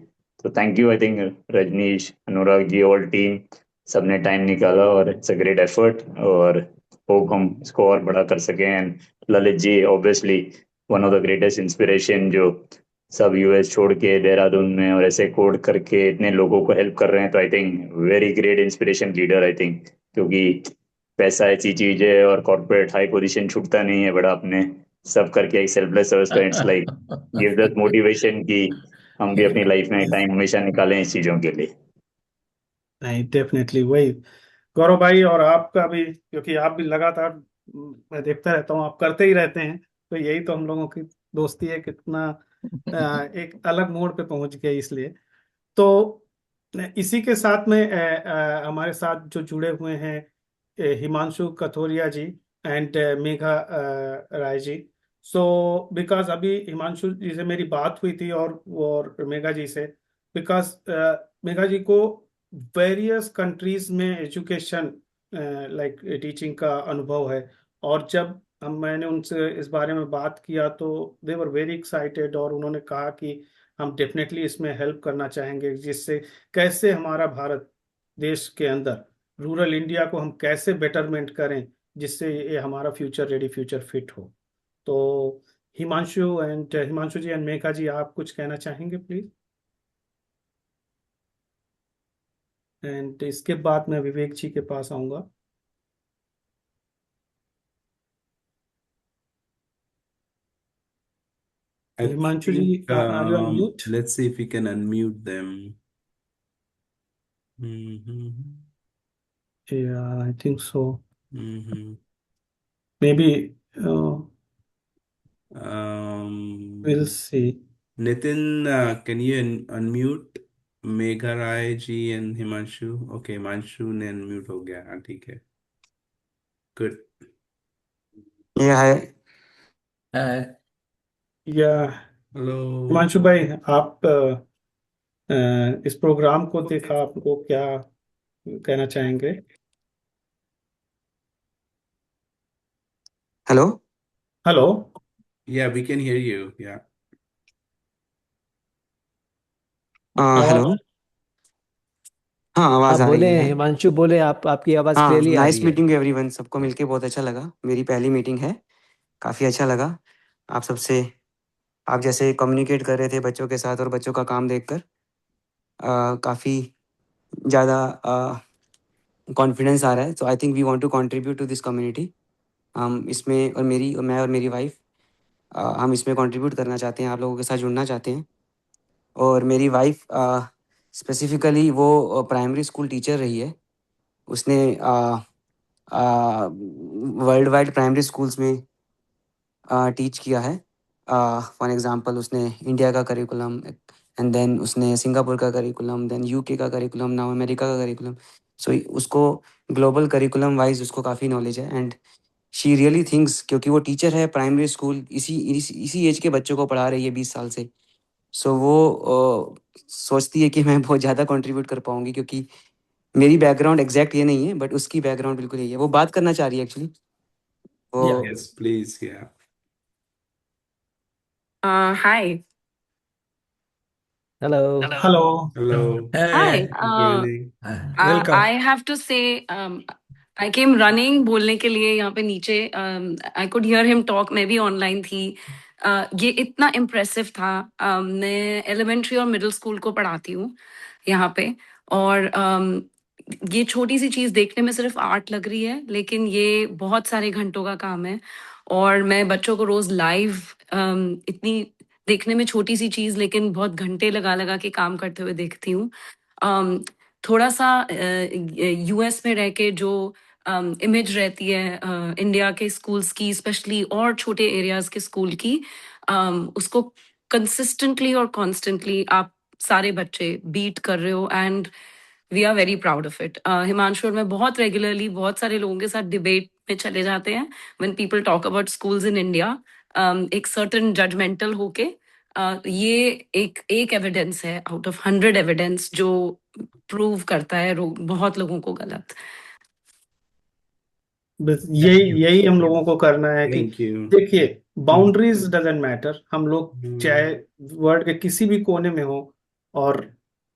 तो thank you. I think Rajnish, Anurag ji, all team, सबने टाइम निकाला और इट्स अ ग्रेट एफर्ट, और होप हम इसको और बड़ा कर सकें। And Lalit ji, obviously one of the greatest inspiration, जो सब यूएस छोड़ के देहरादून में और ऐसे कोड करके इतने लोगों को हेल्प कर रहे हैं। तो I think very great inspiration leader, I think, क्योंकि पैसा ऐसी चीज है और कॉर्पोरेट हाई पोजीशन छूटता नहीं है, बड़ा अपने सब करके एक सेल्फलेस सर्विस का, it's like gives us motivation कि हम भी अपनी लाइफ में टाइम हमेशा निकालें इस चीजों के लिए। नहीं, डेफिनेटली वही गौरव भाई, और आपका भी, क्योंकि आप भी लगातार मैं देखता रहता हूँ आप करते ही रहते हैं, तो यही तो हम लोगों की दोस्ती है, कितना एक अलग मोड़ पे पहुंच गए। इसलिए तो इसी के साथ में हमारे साथ जो जुड़े हुए हैं Himanshu Kathoria ji and Megha Rai ji. So because अभी हिमांशु जी से मेरी बात हुई थी और मेघा जी से, बिकॉज मेघा जी को वेरियस कंट्रीज में एजुकेशन लाइक टीचिंग का अनुभव है, और जब मैंने उनसे इस बारे में बात किया तो दे वर वेरी एक्साइटेड, और उन्होंने कहा कि हम डेफिनेटली इसमें हेल्प करना चाहेंगे, जिससे कैसे हमारा भारत देश के अंदर रूरल इंडिया को हम कैसे बेटरमेंट करें, जिससे ये हमारा फ्यूचर रेडी, फ्यूचर फिट हो। तो हिमांशु जी एंड मेघा जी, आप कुछ कहना चाहेंगे प्लीज? एंड इसके बाद मैं विवेक जी के पास आऊंगा। I Himanshu ji, think are you on mute? let's see if we can unmute them. Yeah, I think so. Mm-hmm. Maybe Um, we'll see. Nitin, can you unmute Megha Rai ji and Himanshu? Okay, Himanshu ने unmute हो गया, हाँ ठीक है, good. Yeah, hi. Yeah, Hello. Himanshu भाई, आप इस प्रोग्राम को देखा, आपको क्या कहना चाहेंगे? Hello. Hello. Yeah, we can hear you. Yeah. Hello. हाँ, आवाज आप आ रही बोले है। हिमांशु, बोले आपकी आवाज हाँ, क्लियरली आ नाइस रही है। Meeting everyone. सबको मिलके बहुत अच्छा लगा। मेरी पहली मीटिंग है, काफ़ी अच्छा लगा आप सबसे। आप जैसे कम्युनिकेट कर रहे थे बच्चों के साथ और बच्चों का काम देखकर काफ़ी ज़्यादा कॉन्फिडेंस आ रहा है। So I think we want to contribute to this community. हम इसमें, और मैं और मेरी वाइफ, हम इसमें कंट्रीब्यूट करना चाहते हैं, आप लोगों के साथ जुड़ना चाहते हैं। और मेरी वाइफ स्पेसिफिकली वो प्राइमरी स्कूल टीचर रही है। उसने वर्ल्ड वाइड प्राइमरी स्कूल्स में टीच किया है। फॉर एग्जांपल उसने इंडिया का करिकुलम, एंड देन उसने सिंगापुर का करिकुलम, देन यूके का करिकुलम, नाउ अमेरिका का करिकुलम। सो उसको ग्लोबल करिकुलम वाइज उसको काफ़ी नॉलेज है। एंड शी रियली थिंक्स, क्योंकि वो टीचर है प्राइमरी स्कूल, इसी एज के बच्चों को पढ़ा रही है 20 साल से। सो वो सोचती है कि मैं बहुत ज़्यादा कंट्रीब्यूट कर पाऊंगी, क्योंकि मेरी बैकग्राउंड एग्जैक्ट ये नहीं है, बट उसकी बैकग्राउंड बिल्कुल यही है। वो बात करना चाह रही है एक्चुअली। वो Yes, please. Yeah. Hi. Hello. Hello. Hello. Hi. Good morning. Welcome. I have to say, I came running बोलने के लिए यहाँ पे नीचे। I could hear him talk, मैं भी ऑनलाइन थी। ये इतना इम्प्रेसिव था। मैं एलिमेंट्री और मिडिल स्कूल को पढ़ाती हूँ यहाँ पे, और ये छोटी सी चीज़ देखने में सिर्फ आर्ट लग रही है, लेकिन ये बहुत सारे घंटों का काम है। और मैं बच्चों को रोज लाइव इतनी देखने में छोटी सी चीज, लेकिन बहुत घंटे लगा लगा के काम करते हुए देखती हूँ। थोड़ा सा यूएस में रह के जो इमेज रहती है इंडिया के स्कूल्स की, स्पेशली और छोटे एरियाज के स्कूल की, उसको कंसिस्टेंटली और कॉन्स्टेंटली आप सारे बच्चे बीट कर रहे हो, and we are very proud of it. Himanshu और मैं बहुत रेगुलरली बहुत सारे लोगों के साथ डिबेट में चले जाते हैं when people talk about schools in India, एक सर्टन जजमेंटल होके ये एक एविडेंस है आउट ऑफ 100 एविडेंस जो प्रूव करता है बहुत लोगों को गलत। बस यही यही हम लोगों को करना है कि थैंक यू। देखिए, बाउंड्रीज डजेंट मैटर। हम लोग चाहे वर्ल्ड के किसी भी कोने में हो, और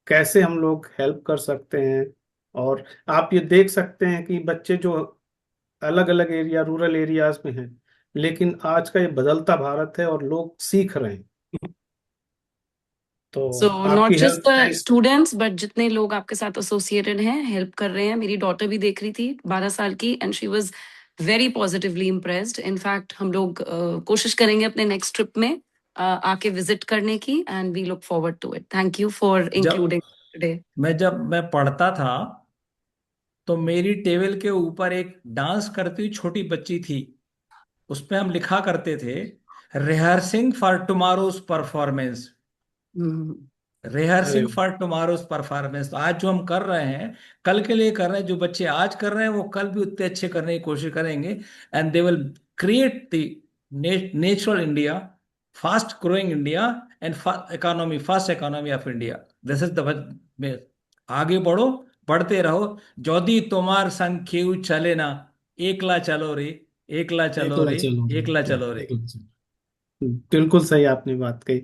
कैसे हम लोग हेल्प कर सकते हैं। और आप ये देख सकते हैं कि बच्चे जो अलग अलग एरिया, रूरल एरियाज में हैं, लेकिन आज का ये बदलता भारत है और लोग सीख रहे हैं। तो सो नॉट आपकी just help, the thanks. Students but जितने लोग आपके साथ एसोसिएटेड हैं हेल्प कर रहे हैं। मेरी डॉटर भी देख रही थी 12 साल की, and she was very positively impressed. In fact हम लोग कोशिश करेंगे अपने नेक्स्ट ट्रिप में आके विजिट करने की, and we look forward to it. Thank you for including today. जब मैं पढ़ता था तो मेरी टेबल के ऊपर एक डांस करती हुई छोटी बच्ची थी। उस पे हम लिखा करते थे, रिहर्सिंग फॉर टुमारोज परफॉर्मेंस, अरे रिहर्सिंग फॉर टुमारोज परफॉर्मेंस। तो आज जो हम कर रहे हैं कल के लिए कर रहे हैं। जो बच्चे आज कर रहे हैं वो कल भी उतने अच्छे करने की कोशिश करेंगे, and they will create the natural India, fast growing India, and economy, fast economy of India. This is the, आगे बढ़ो, बढ़ते रहो। जदि तुम्हार संग केहू चले ना, एकला चलो रे, एकला चलो एकला रे, चलो, एकला चलो रे। एकला चलो। बिल्कुल सही आपने बात कही।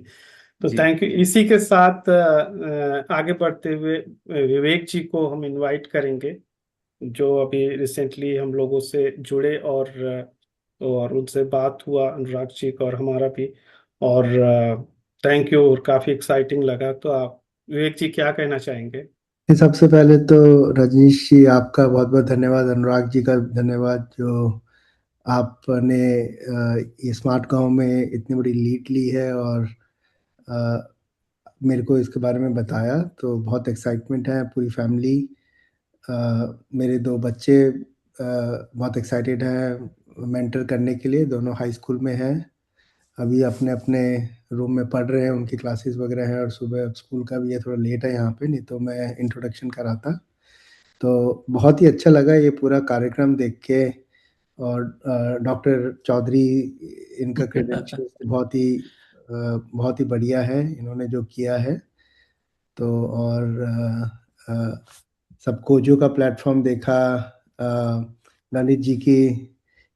तो जी। Thank you. इसी के साथ आगे बढ़ते हुए विवेक जी को हम इनवाइट करेंगे, जो अभी रिसेंटली हम लोगों से जुड़े, और उनसे बात हुआ, अनुराग जी का और हमारा भी। और थैंक यू, और काफी एक्साइटिंग लगा। तो आप विवेक जी क्या कहना चाहेंगे? सबसे पहले तो रजनीश जी आपका बहुत बहुत धन्यवाद, अनुराग जी का धन्यवाद, जो आपने ये स्मार्ट गांव में इतनी बड़ी लीड ली है और मेरे को इसके बारे में बताया। तो बहुत एक्साइटमेंट है, पूरी फैमिली, मेरे दो बच्चे बहुत एक्साइटेड हैं मेंटर करने के लिए। दोनों हाई स्कूल में हैं, अभी अपने अपने रूम में पढ़ रहे हैं, उनकी क्लासेस वगैरह हैं, और सुबह स्कूल का भी है, थोड़ा लेट है यहाँ पे, नहीं तो मैं इंट्रोडक्शन कराता। तो बहुत ही अच्छा लगा ये पूरा कार्यक्रम देख के। और डॉक्टर चौधरी, इनका क्रेडेंशियल्स बहुत ही बढ़िया है, इन्होंने जो किया है। तो और सब कोजो का प्लेटफॉर्म देखा, ललित जी की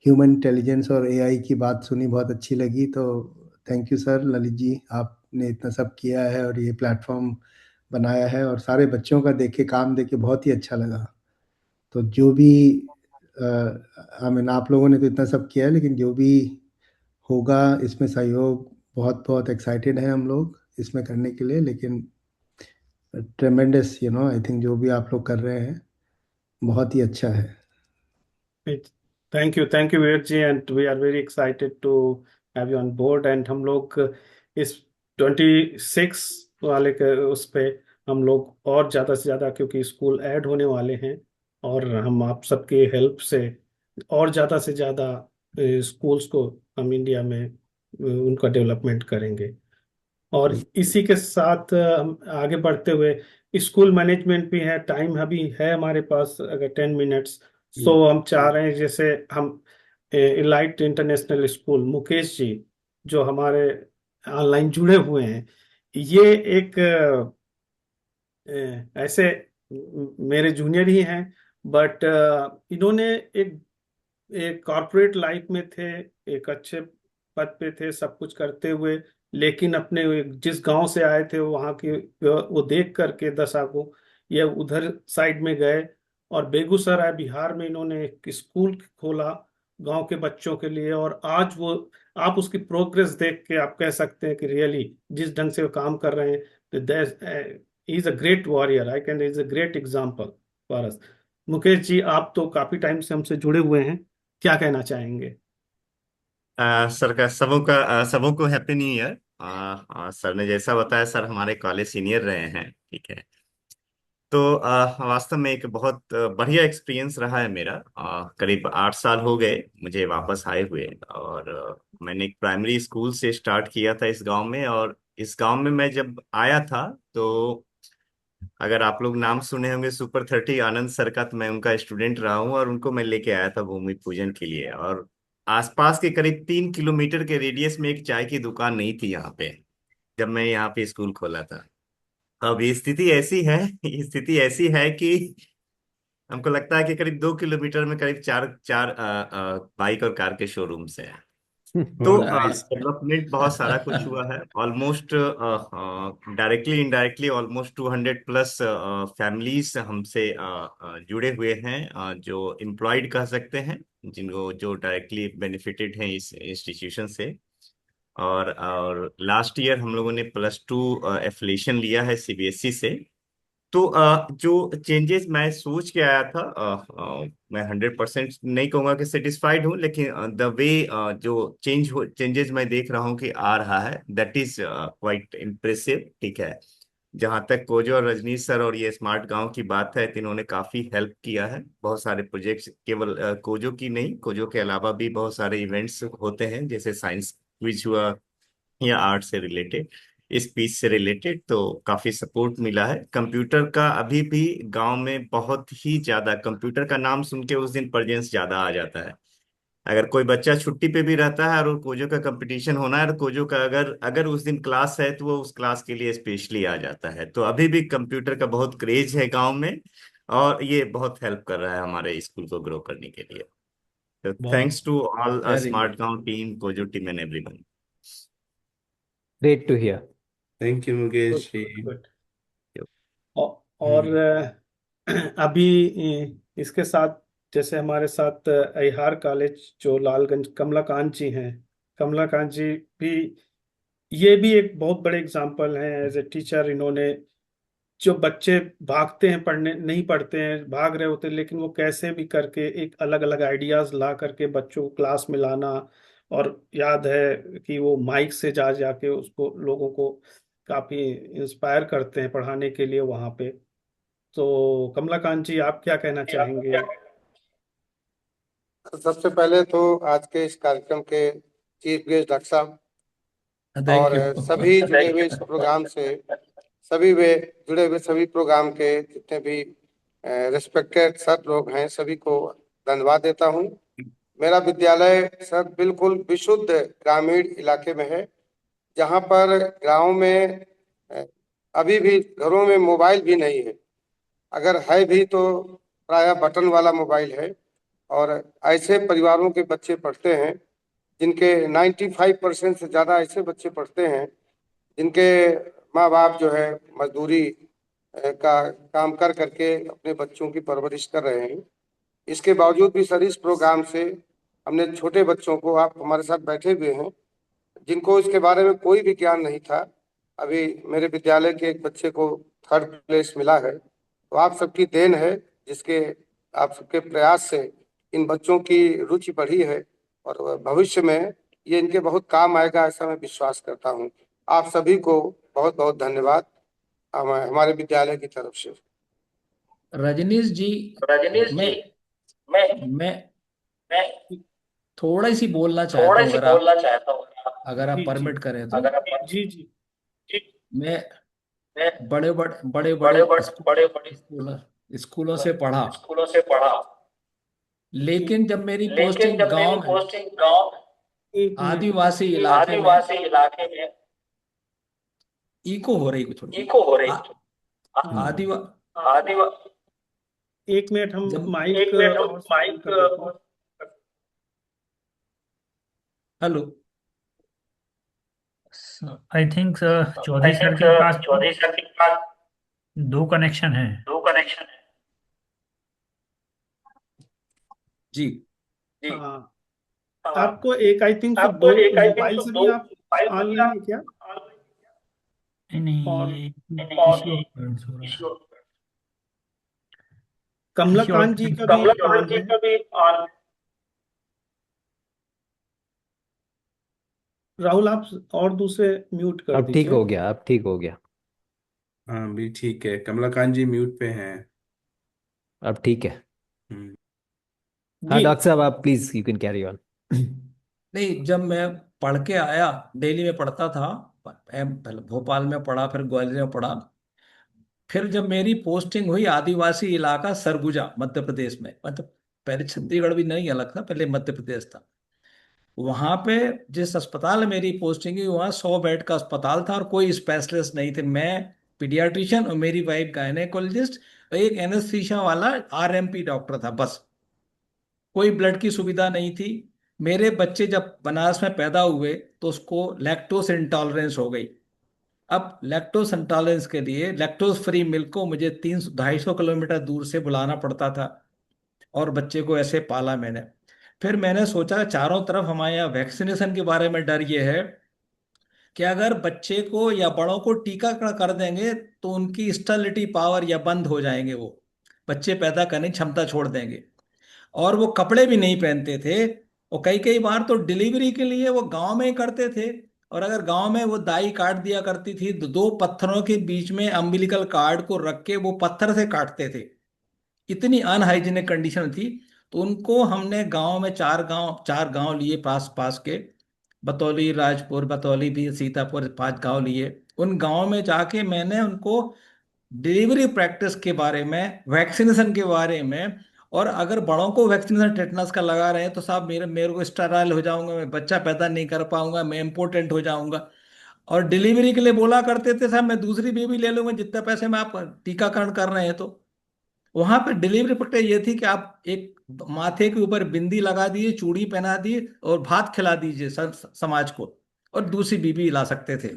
ह्यूमन इंटेलिजेंस और एआई की बात सुनी, बहुत अच्छी लगी। तो thank you sir, Lalit ji, आपने इतना सब किया है और ये प्लेटफॉर्म बनाया है, और सारे बच्चों का देख के, काम देख के बहुत ही अच्छा लगा। तो जो भी आई मीन, आप लोगों ने तो इतना सब किया है, लेकिन जो भी होगा इसमें सहयोग, बहुत बहुत एक्साइटेड हैं हम लोग इसमें करने के लिए। लेकिन ट्रेमेंडस, आई थिंक जो भी आप लोग कर रहे हैं बहुत ही अच्छा है। Thank you Vivek ji, and we are very excited to have you on board. And हम लोग इस 26 वाले के उस पे हम लोग और ज़्यादा से ज़्यादा, क्योंकि स्कूल ऐड होने वाले हैं, और हम आप सबके हेल्प से और ज़्यादा से ज़्यादा स्कूल्स को हम इंडिया में उनका डेवलपमेंट करेंगे। और इसी के साथ हम आगे बढ़ते हुए, स्कूल मैनेजमेंट भी है, टाइम अभी है हमारे पास अगर 10 मिनट्स। सो हम चाह रहे हैं, जैसे हम elite international school, Mukesh ji जो हमारे ऑनलाइन जुड़े हुए हैं, ये एक ऐसे मेरे जूनियर ही हैं, बट इन्होंने एक कॉरपोरेट लाइफ में थे, एक अच्छे पद पे थे, सब कुछ करते हुए, लेकिन अपने जिस गांव से आए थे वहां की वो देख करके दशा को, ये उधर साइड में गए, और बेगूसराय बिहार में इन्होंने एक स्कूल खोला गांव के बच्चों के लिए। और आज वो, आप उसकी प्रोग्रेस देख के आप कह सकते हैं कि रियली जिस ढंग से वो काम कर रहे हैं, is a great warrior, I can, is a great example for us. Mukesh ji, आप तो काफी टाइम से हमसे जुड़े हुए हैं, क्या कहना चाहेंगे? सर का सबों को हैप्पी न्यू ईयर। सर ने जैसा बताया, सर हमारे कॉलेज सीनियर रहे हैं, ठीक है। तो वास्तव में एक बहुत बढ़िया एक्सपीरियंस रहा है मेरा। करीब 8 साल हो गए मुझे वापस आए हुए, और मैंने एक प्राइमरी स्कूल से स्टार्ट किया था इस गांव में। और इस गांव में मैं जब आया था तो अगर आप लोग नाम सुने होंगे सुपर 30 आनंद सर का, तो मैं उनका स्टूडेंट रहा हूँ और उनको मैं लेके आया था भूमि पूजन के लिए। और आसपास के करीब 3 किलोमीटर के रेडियस में एक चाय की दुकान नहीं थी यहाँ पे, जब मैं यहाँ पे स्कूल खोला था। अब ये स्थिति ऐसी है, ये स्थिति ऐसी है कि हमको लगता है कि करीब 2 किलोमीटर में करीब चार चार बाइक और कार के शोरूम्स हैं। तो नाइस। डेवलपमेंट बहुत सारा कुछ हुआ है। Almost directly indirectly almost 200 plus families हमसे जुड़े हुए हैं, जो एम्प्लॉयड कह सकते हैं, जिनको जो डायरेक्टली बेनिफिटेड हैं इस इंस्टीट्यूशन से। और लास्ट ईयर हम लोगों ने +2 एफिलिएशन लिया है सीबीएसई से। तो जो चेंजेस मैं सोच के आया था, मैं 100% नहीं कहूंगा कि सेटिस्फाइड हूँ, लेकिन द वे जो चेंजेस मैं देख रहा हूँ कि आ रहा है, दैट इज क्वाइट इम्प्रेसिव। ठीक है, जहां तक कोजो और रजनीश सर और ये स्मार्ट गांव की बात है, तो इन्होंने काफी हेल्प किया है। बहुत सारे प्रोजेक्ट्स, केवल कोजो की नहीं, कोजो के अलावा भी बहुत सारे इवेंट्स होते हैं, जैसे साइंस क्विज हुआ या आर्ट से रिलेटेड, स्पीच से रिलेटेड, तो काफी सपोर्ट मिला है। कंप्यूटर का अभी भी गांव में बहुत ही ज्यादा, कंप्यूटर का नाम सुन के उस दिन प्रेजेंस ज्यादा आ जाता है। अगर कोई बच्चा छुट्टी पे भी रहता है और कोजो का कंपटीशन होना है, और कोजो का अगर अगर उस दिन क्लास है, तो वो उस क्लास के लिए स्पेशली आ जाता है। तो अभी भी कंप्यूटर का बहुत क्रेज है गांव में, और ये बहुत हेल्प कर रहा है हमारे स्कूल को ग्रो करने के लिए। तो बहुत thanks to all very smart good. Gaon team, Kojo team and everyone. Great to hear. Thank you good Mukesh ji. Good good. और अभी इसके साथ, जैसे हमारे साथ अहिहार कॉलेज जो लालगंज, कमलाकांत जी हैं, कमलाकांत जी भी, ये भी एक बहुत बड़े एग्जाम्पल हैं एज ए टीचर। इन्होंने, जो बच्चे भागते हैं, पढ़ने नहीं पढ़ते हैं, भाग रहे होते हैं, लेकिन वो कैसे भी करके एक अलग अलग आइडियाज ला करके बच्चों को क्लास में लाना। और याद है कि वो माइक से जा जाके उसको, लोगों को काफी इंस्पायर करते हैं पढ़ाने के लिए वहां पे। तो कमलाकांत जी, आप क्या कहना चाहेंगे? सबसे पहले तो आज के इस कार्यक्रम के चीफ गेस्ट डॉक्टर साहब थैंक और यू। सभी जुड़े हुए इस प्रोग्राम से, सभी वे जुड़े हुए सभी प्रोग्राम के जितने भी रिस्पेक्टेड सर लोग हैं, सभी को धन्यवाद देता हूं। मेरा विद्यालय सर बिल्कुल विशुद्ध ग्रामीण इलाके में है, जहां पर गांव में अभी भी घरों में मोबाइल भी नहीं है, अगर है भी तो प्रायः बटन वाला मोबाइल है। और ऐसे परिवारों के बच्चे पढ़ते हैं जिनके 95% से ज़्यादा ऐसे बच्चे पढ़ते हैं जिनके माँ बाप जो है मजदूरी का काम कर करके अपने बच्चों की परवरिश कर रहे हैं। इसके बावजूद भी सर, इस प्रोग्राम से हमने छोटे बच्चों को, आप हमारे साथ बैठे हुए हैं, जिनको इसके बारे में कोई भी ज्ञान नहीं था, अभी मेरे विद्यालय के एक बच्चे को 3rd प्लेस मिला है। तो आप सबकी देन है, जिसके आप सबके प्रयास से इन बच्चों की रुचि बढ़ी है, और भविष्य में ये इनके बहुत काम आएगा, ऐसा मैं विश्वास करता हूँ। आप सभी को बहुत बहुत धन्यवाद हमारे विद्यालय की तरफ से। रजनीश जी, रजनीश मैं जी, मैं मैं थोड़ा सी बोलना चाहता हूँ, चाहता हूँ, अगर आप जी जी परमिट करें तो। अगर आप जी जी। मैं मैं बड़े बड़े बड़े बड़े बड़े स्कूलों से पढ़ा, स्कूलों से पढ़ा, लेकिन जब मेरी लेकिन पोस्टिंग जब मेरी गांव में, पोस्टिंग गांव एक मिनट, आदिवासी इलाके में, आदिवासी इलाके में, इको हो रही कुछ थोड़ी। इको हो रही, आदिवा आदिवासी, एक मिनट, हम जब माइक एक मिनट हम और चालू माइक, कर देते हैं। Hello, I think I Chaudhary sir think के पास चौधरी सर के पास 2 कनेक्शन है। 2 कनेक्शन है। जी जी हाँ, हाँ, आपको एक, आई थिंक सो, आपको 2 एक आई थिंक मोबाइल सो से 2 भी आप मोबाइल से भी ऑनलाइन आप है क्या? नहीं, और ये और किसी और फ्रेंड्स हो रहा है, किसी और कमलाकांत जी का भी कमलाकांत ऑन जी है। का भी ऑन। राहुल, आप और दूसरे म्यूट कर अब ठीक दीजिए। हो गया, अब ठीक हो गया, हाँ भी ठीक है, कमलाकांत जी म्यूट पे हैं। अब ठीक है। हम्म। हाँ जी डॉक्टर साहब, आप please you can carry on. नहीं, जब मैं पढ़ के आया, दिल्ली में पढ़ता था, पहले भोपाल में पढ़ा, फिर ग्वालियर में पढ़ा। फिर जब मेरी पोस्टिंग हुई आदिवासी इलाका सरगुजा मध्य प्रदेश में, मतलब पहले छत्तीसगढ़ भी नहीं अलग था, पहले मध्य प्रदेश था। वहां पे जिस अस्पताल में मेरी पोस्टिंग हुई वहाँ 100 बेड का अस्पताल था और कोई स्पेशलिस्ट नहीं थे। मैं पीडियाट्रिशियन और मेरी वाइफ गायनेकोलॉजिस्ट और एक एनेस्थीसिया वाला आरएमपी डॉक्टर था, बस। कोई ब्लड की सुविधा नहीं थी। मेरे बच्चे जब बनारस में पैदा हुए तो उसको लैक्टोस इंटॉलरेंस हो गई। अब लैक्टोस इंटॉलरेंस के लिए लैक्टोस फ्री मिल्क को मुझे 300-250 किलोमीटर दूर से बुलाना पड़ता था, और बच्चे को ऐसे पाला मैंने। फिर मैंने सोचा चारों तरफ हमारे यहाँ वैक्सीनेशन के बारे में डर ये है कि अगर बच्चे को या बड़ों को टीकाकरण कर देंगे तो उनकी स्टर्लिटी पावर या बंद हो जाएंगे, वो बच्चे पैदा करने की क्षमता छोड़ देंगे। और वो कपड़े भी नहीं पहनते थे, और कई कई बार तो डिलीवरी के लिए वो गांव में ही करते थे। और अगर गांव में वो दाई काट दिया करती थी तो 2 पत्थरों के बीच में अम्बिलिकल कार्ड को रख के वो पत्थर से काटते थे। इतनी अनहाइजीनिक कंडीशन थी। तो उनको हमने गांव में 4 गांव लिए पास पास के, बतौली, राजपुर, बतौली भी, सीतापुर, 5 गांव लिए। उन गांव में जाके मैंने उनको डिलीवरी प्रैक्टिस के बारे में, वैक्सीनेशन के बारे में, और अगर बड़ों को वैक्सीनेशन टेटनस का लगा रहे हैं तो साहब मेरे मेरे को स्टेराइल हो जाऊंगा, मैं बच्चा पैदा नहीं कर पाऊंगा, मैं इम्पोर्टेंट हो जाऊंगा। और डिलीवरी के लिए बोला करते थे साहब मैं दूसरी बेबी ले लूंगा जितने पैसे में आप टीकाकरण कर रहे हैं। तो वहां पे डिलीवरी प्रक्रिया ये थी कि आप एक माथे के ऊपर बिंदी लगा दिए, चूड़ी पहना दिए और भात खिला दीजिए समाज को, और दूसरी बीबी ला सकते थे।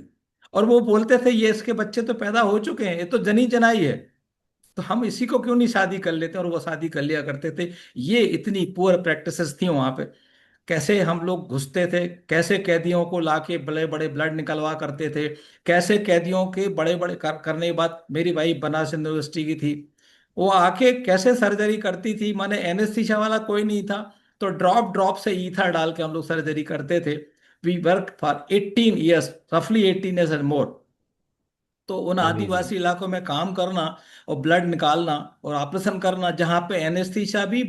और वो बोलते थे ये इसके बच्चे तो पैदा हो चुके हैं, ये तो जनी जनाई है, तो हम इसी को क्यों नहीं शादी कर लेते, और वो शादी कर लिया करते थे। ये इतनी पुअर प्रैक्टिसेस थी वहां पे। कैसे हम लोग घुसते थे, कैसे कैदियों को लाके बड़े बड़े ब्लड निकलवा करते थे, कैसे कैदियों के बड़े बड़े करने के बाद, मेरी वाइफ बनारस यूनिवर्सिटी की थी, वो आके कैसे सर्जरी करती थी। माने एनेस्थीसिया वाला कोई नहीं था, तो ड्रॉप ड्रॉप से ईथर डाल के हम लोग सर्जरी करते थे। वी वर्क फॉर 18 ईयर्स, रफली 18 ईयर्स एंड मोर। तो उन आदिवासी इलाकों में काम करना और ब्लड निकालना और ऑपरेशन करना, जहां पे एनेस्थीसिया भी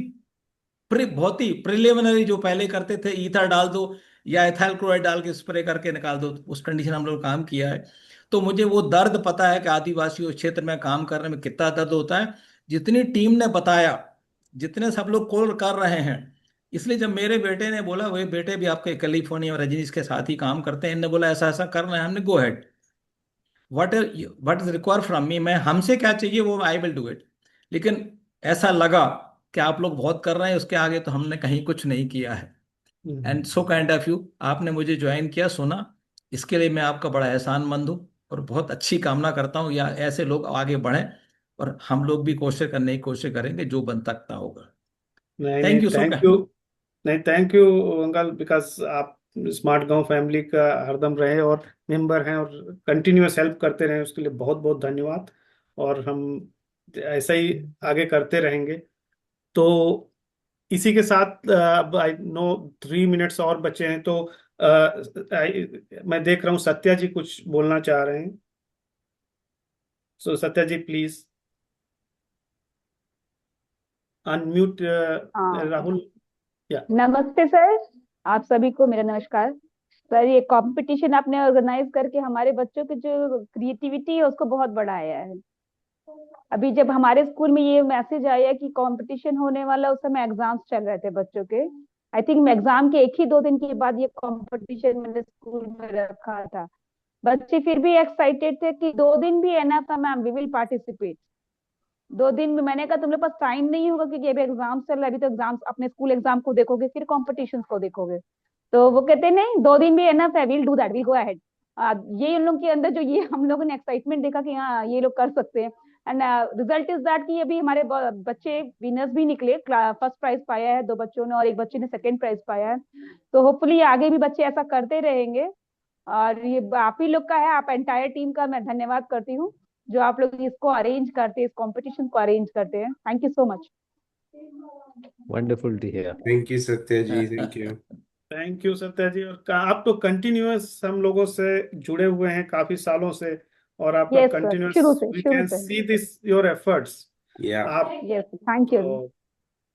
बहुत ही प्रिलिमिनरी जो पहले करते थे, ईथर डाल दो या एथाइल क्लोराइड डाल के स्प्रे करके निकाल दो, उस कंडीशन हम लोग काम किया है। तो मुझे वो दर्द पता है कि आदिवासी क्षेत्र में काम करने में कितना दर्द होता है, जितनी टीम ने बताया, जितने सब लोग कॉल कर रहे हैं। इसलिए जब मेरे बेटे ने बोला, वही बेटे भी आपके कैलिफोर्निया और रजनीश के साथ ही काम करते हैं, इन्होंने बोला ऐसा ऐसा करना है, हमने go head, what is require from me, मैं हमसे क्या चाहिए वो आई विल डू इट। लेकिन ऐसा लगा कि आप लोग बहुत कर रहे हैं, उसके आगे तो हमने कहीं कुछ नहीं किया है। And so kind of you, आपने मुझे ज्वाइन किया, सुना, इसके लिए मैं आपका बड़ा एहसानमंद हूँ, और बहुत अच्छी कामना करता हूँ या ऐसे लोग आगे बढ़ें, और हम लोग भी कोशिश करने की कोशिश करेंगे जो बन सकता होगा। नहीं थैंक नहीं, यू सो थैंक यू, नहीं थैंक यू अंकल, बिकॉज आप स्मार्ट गांव फैमिली का हरदम रहे और मेंबर हैं और कंटिन्यूअस हेल्प करते रहे, उसके लिए बहुत बहुत धन्यवाद। और हम ऐसा ही आगे करते रहेंगे। तो इसी के साथ अब आई नो 3 मिनट्स और बचे हैं, तो मैं देख रहा हूँ सत्या जी कुछ बोलना चाह रहे हैं। सो सत्या जी प्लीज अनम्यूट। हाँ, राहुल, या नमस्ते सर, आप सभी को मेरा नमस्कार। सर ये कंपटीशन आपने ऑर्गेनाइज करके हमारे बच्चों की जो क्रिएटिविटी है उसको बहुत बढ़ाया है। अभी जब हमारे स्कूल में ये मैसेज आया कि कंपटीशन होने वाला, उस समय एग्जाम्स चल रहे थे बच्चों के। आई थिंक एग्जाम के 1 ही 2 दिन के बाद ये कंपटीशन मैंने स्कूल में रखा था। बच्चे फिर भी एक्साइटेड थे कि 2 दिन भी एनफ था मैम, वी विल पार्टिसिपेट। 2 दिन में मैंने कहा तुम लोग पास टाइम नहीं होगा क्योंकि अभी एग्जाम चल रहा है, अभी तो एग्जाम, अपने स्कूल एग्जाम को देखोगे फिर कॉम्पिटिशन को देखोगे। तो वो कहते नहीं 2 दिन भी एनफ है, will do that, will go ahead. ये उन लोग के अंदर जो ये हम लोगों ने एक्साइटमेंट देखा कि हाँ ये लोग कर सकते हैं। एंड रिजल्ट इज दैट कि अभी हमारे बच्चे विनर्स भी निकले। फर्स्ट प्राइज पाया है 2 बच्चों ने और 1 बच्चे ने सेकंड प्राइज पाया है। तो होपफुली आगे भी बच्चे ऐसा करते रहेंगे। और ये आप ही लोग का है, आप एंटायर टीम का मैं धन्यवाद करती हूँ जो आप लोग इसको अरेंज करते हैं, इस कंपटीशन को अरेंज करते हैं। Thank you so much. Wonderful to hear. Thank you Satya ji, thank you. Thank you Satya ji. और आप तो कंटिन्यूअस हम लोगों से जुड़े हुए हैं काफी सालों से, और आपका यस सर, कंटिन्यूअस वी शुरू can say. See this your efforts. या आप यस, थैंक यू। तो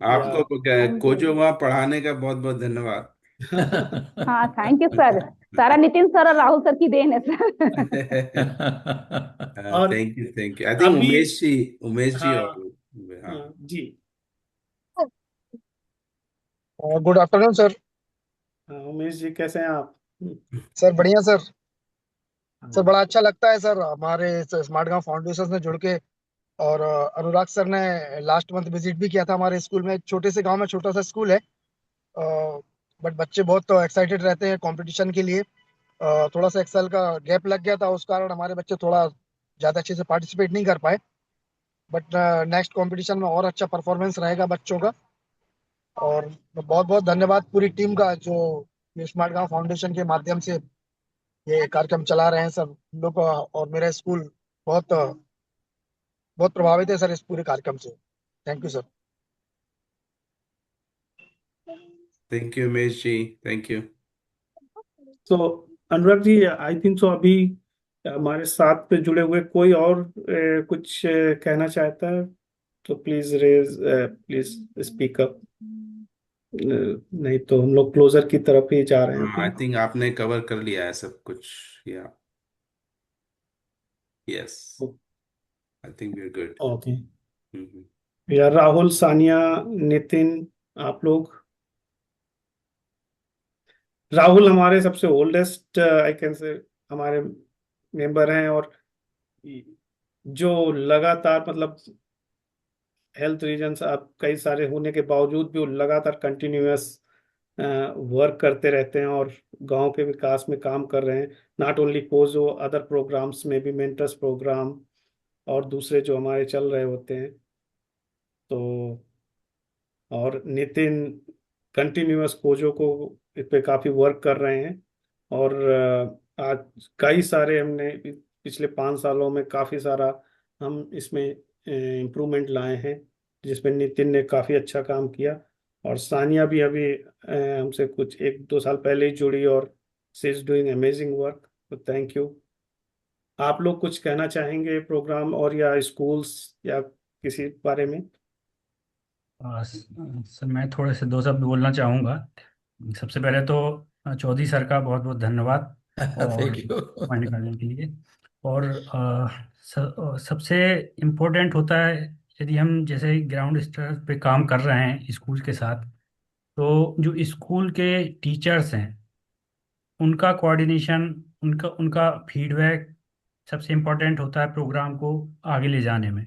आपको थैंक कोजो यू। वहाँ पढ़ाने का बहुत बहुत धन्यवाद। हाँ, थैंक यू सर। सारा नितिन सर और राहुल सर की देन है सर। और थैंक यू। आई थिंक अभी उमेश जी हाँ और हाँ हाँ जी गुड आफ्टरनून सर। हाँ, उमेश जी कैसे हैं आप? सर बढ़िया सर। सर हाँ बड़ा अच्छा लगता है सर हमारे स्मार्ट गांव फाउंडेशन से जुड़ के। और अनुराग सर ने लास्ट मंथ विजिट भी किया था हमारे स्कूल में। एक छोटे से गांव में छोटा सा स्कूल है, बट बच्चे बहुत एक्साइटेड रहते हैं कंपटीशन के लिए। थोड़ा सा एक्सेल का गैप लग गया था, उस कारण हमारे बच्चे थोड़ा ज़्यादा अच्छे से पार्टिसिपेट नहीं कर पाए। बट नेक्स्ट कंपटीशन में और अच्छा परफॉर्मेंस रहेगा बच्चों का। और बहुत बहुत धन्यवाद पूरी टीम का जो स्मार्ट गांव फाउंडेशन के माध्यम से ये कार्यक्रम चला रहे हैं सर। हम लोग और मेरा स्कूल बहुत बहुत प्रभावित है सर इस पूरे कार्यक्रम से। Thank you sir. Thank you Umesh ji, thank you. तो अनुराग जी आई थिंक सो अभी हमारे साथ पे जुड़े हुए कोई और कुछ कहना चाहता है तो प्लीज स्पीक अप, नहीं तो हम लोग क्लोजर की तरफ ही जा रहे हैं आई अपने। थिंक आपने कवर कर लिया है सब कुछ। या yes, I think we are good. Okay यार, राहुल, सानिया, नितिन, आप लोग। राहुल हमारे सबसे ओल्डेस्ट आई कैन से हमारे मेंबर हैं, और जो लगातार मतलब हेल्थ रीजंस आप कई सारे होने के बावजूद भी वो लगातार कंटिन्यूअस वर्क करते रहते हैं और गांव के विकास में काम कर रहे हैं। Not only Kojo, other programs में भी, मेंटर्स प्रोग्राम और दूसरे जो हमारे चल रहे होते हैं। तो और नितिन कंटिन्यूअस कोजो को इस पे काफी वर्क कर रहे हैं। और आज कई सारे हमने पिछले 5 सालों में काफी सारा हम इसमें इम्प्रूवमेंट लाए हैं, जिसमें नितिन ने काफी अच्छा काम किया। और सानिया भी अभी हमसे कुछ 1-2 साल पहले ही जुड़ी और she is doing amazing work. तो थैंक यू। आप लोग कुछ कहना चाहेंगे प्रोग्राम और या स्कूल्स या किसी बारे में? सर मैं थोड़े से दो शब्द बोलना चाहूँगा। सबसे पहले तो चौधरी सर का बहुत बहुत धन्यवाद और थैंक यू। समय निकालने के लिए। और सबसे इम्पोर्टेंट होता है, यदि हम जैसे ग्राउंड स्तर पे काम कर रहे हैं स्कूल के साथ, तो जो स्कूल के टीचर्स हैं उनका कोऑर्डिनेशन, उनका उनका फीडबैक सबसे इम्पोर्टेंट होता है प्रोग्राम को आगे ले जाने में।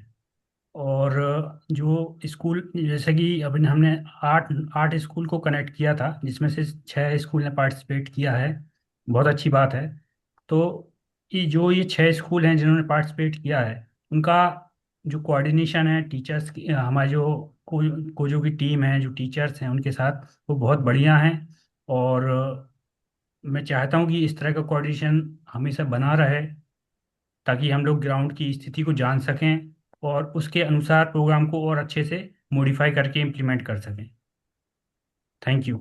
और जो स्कूल, जैसे कि अभी हमने आठ आठ स्कूल को कनेक्ट किया था, जिसमें से 6 स्कूल ने पार्टिसिपेट किया है, बहुत अच्छी बात है। तो ये 6 स्कूल हैं जिन्होंने पार्टिसिपेट किया है, उनका जो कोऑर्डिनेशन है टीचर्स की, हमारे जो कोजो की टीम है, जो टीचर्स हैं उनके साथ, वो बहुत बढ़िया हैं। और मैं चाहता हूँ कि इस तरह का कोऑर्डिनेशन हमेशा बना रहे, ताकि हम लोग ग्राउंड की स्थिति को जान सकें और उसके अनुसार प्रोग्राम को और अच्छे से मॉडिफाई करके इम्प्लीमेंट कर सकें। Thank you.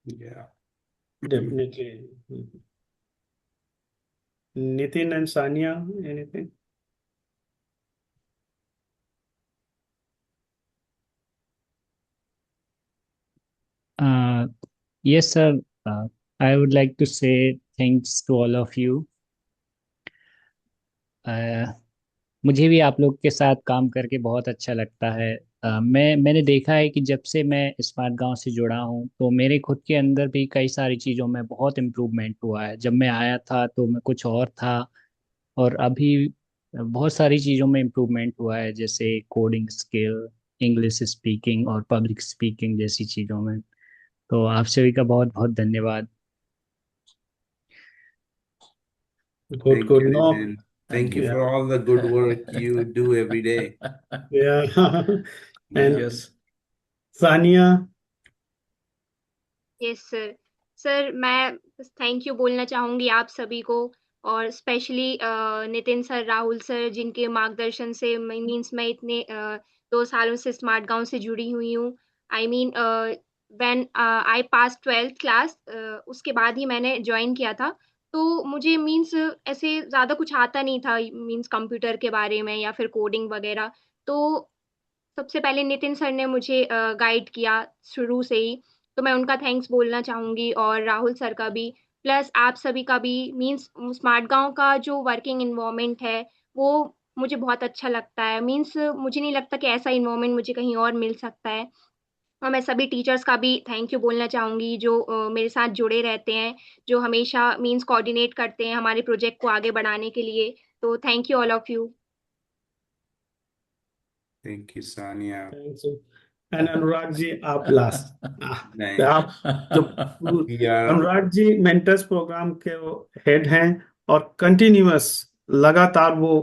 Yeah definitely. Nitin and Sania, anything? Yes, sir. I would like to say thanks to all of you. मुझे भी आप लोग के साथ काम करके बहुत अच्छा लगता है। मैंने देखा है कि जब से मैं स्मार्ट गांव से जुड़ा हूँ तो मेरे खुद के अंदर भी कई सारी चीज़ों में बहुत इम्प्रूवमेंट हुआ है। जब मैं आया था तो मैं कुछ और था, और अभी बहुत सारी चीज़ों में इम्प्रूवमेंट हुआ है, जैसे कोडिंग स्किल, इंग्लिश स्पीकिंग और पब्लिक स्पीकिंग जैसी चीज़ों में। तो आप सभी का बहुत बहुत धन्यवाद। Good Thank good you, no Nitin. Thank you या for all the good work you do every day. And yes Sania. Yes sir. Sir मैं थैंक यू बोलना चाहूँगी आप सभी को, और specially Nitin sir, Rahul sir, जिनके मार्गदर्शन से मीन्स मैं इतने 2 सालों से स्मार्ट गांव से जुड़ी हुई हूँ। I mean when I pass 12th class, उसके बाद ही मैंने ज्वाइन किया था। तो मुझे मीन्स ऐसे ज़्यादा कुछ आता नहीं था, मीन्स कंप्यूटर के बारे में या फिर कोडिंग वगैरह। तो सबसे पहले नितिन सर ने मुझे गाइड किया शुरू से ही। तो मैं उनका थैंक्स बोलना चाहूँगी, और राहुल सर का भी, प्लस आप सभी का भी। मीन्स स्मार्ट गाँव का जो वर्किंग इन्वायरमेंट है वो मुझे बहुत अच्छा लगता है। मीन्स मुझे नहीं लगता कि ऐसा इन्वायरमेंट मुझे कहीं और मिल सकता है। और मैं सभी टीचर्स का भी थैंक यू बोलना चाहूँगी जो मेरे साथ जुड़े रहते हैं, जो हमेशा मीन्स कोऑर्डिनेट करते हैं हमारे प्रोजेक्ट को आगे बढ़ाने के लिए। तो thank you all of you. Thank you Sania. Thanks. And Anurag ji, आप लास्ट। नहीं, आप जो अनुराग जी मेंटर्स प्रोग्राम के हेड हैं और कंटिन्यूअस लगातार वो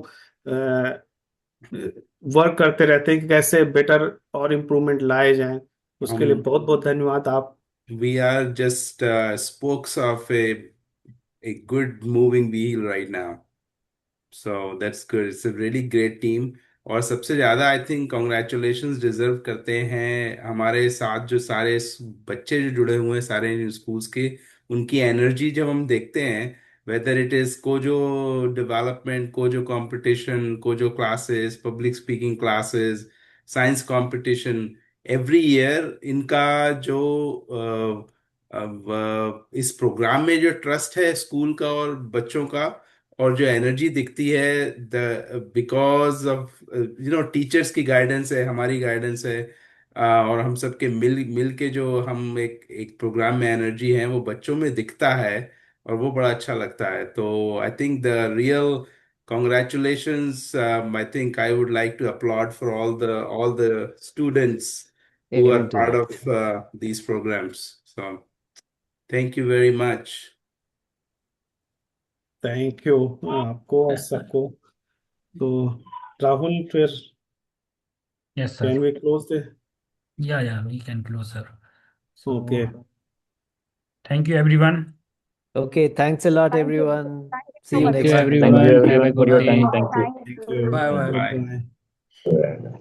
वर्क करते रहते हैं कि कैसे बेटर और इम्प्रूवमेंट लाए जाएं। उसके लिए बहुत बहुत धन्यवाद। आप we are just spokes of a good moving wheel right now. So that's good. It's a really great team. और सबसे ज्यादा आई थिंक कॉन्ग्रेचुलेशंस डिजर्व करते हैं हमारे साथ जो सारे बच्चे जो जुड़े हुए हैं सारे स्कूल्स के। उनकी एनर्जी जब हम देखते हैं, whether it is Kojo development, Kojo competition, Kojo classes, public speaking classes, science competition, every year इनका जो इस प्रोग्राम में जो ट्रस्ट है स्कूल का और बच्चों का, और जो एनर्जी दिखती है, द बिकॉज ऑफ टीचर्स की गाइडेंस है, हमारी गाइडेंस है, और हम सबके मिल मिल के जो हम एक प्रोग्राम में एनर्जी है वो बच्चों में दिखता है, और वो बड़ा अच्छा लगता है। तो I think the real congratulations. I think I would like to applaud for all the students who are Amen to part that. of these programs. So thank you very much. Thank you आपको और सबको। तो राहुल, फिर Yes, sir. Can we close the? Yeah, we can close, sir. So, okay. thank you, everyone. Okay, thanks a lot, everyone. See you Thank next you, time. everyone. Have a for good your day. time. Thank you. Thank you. Bye bye. Bye.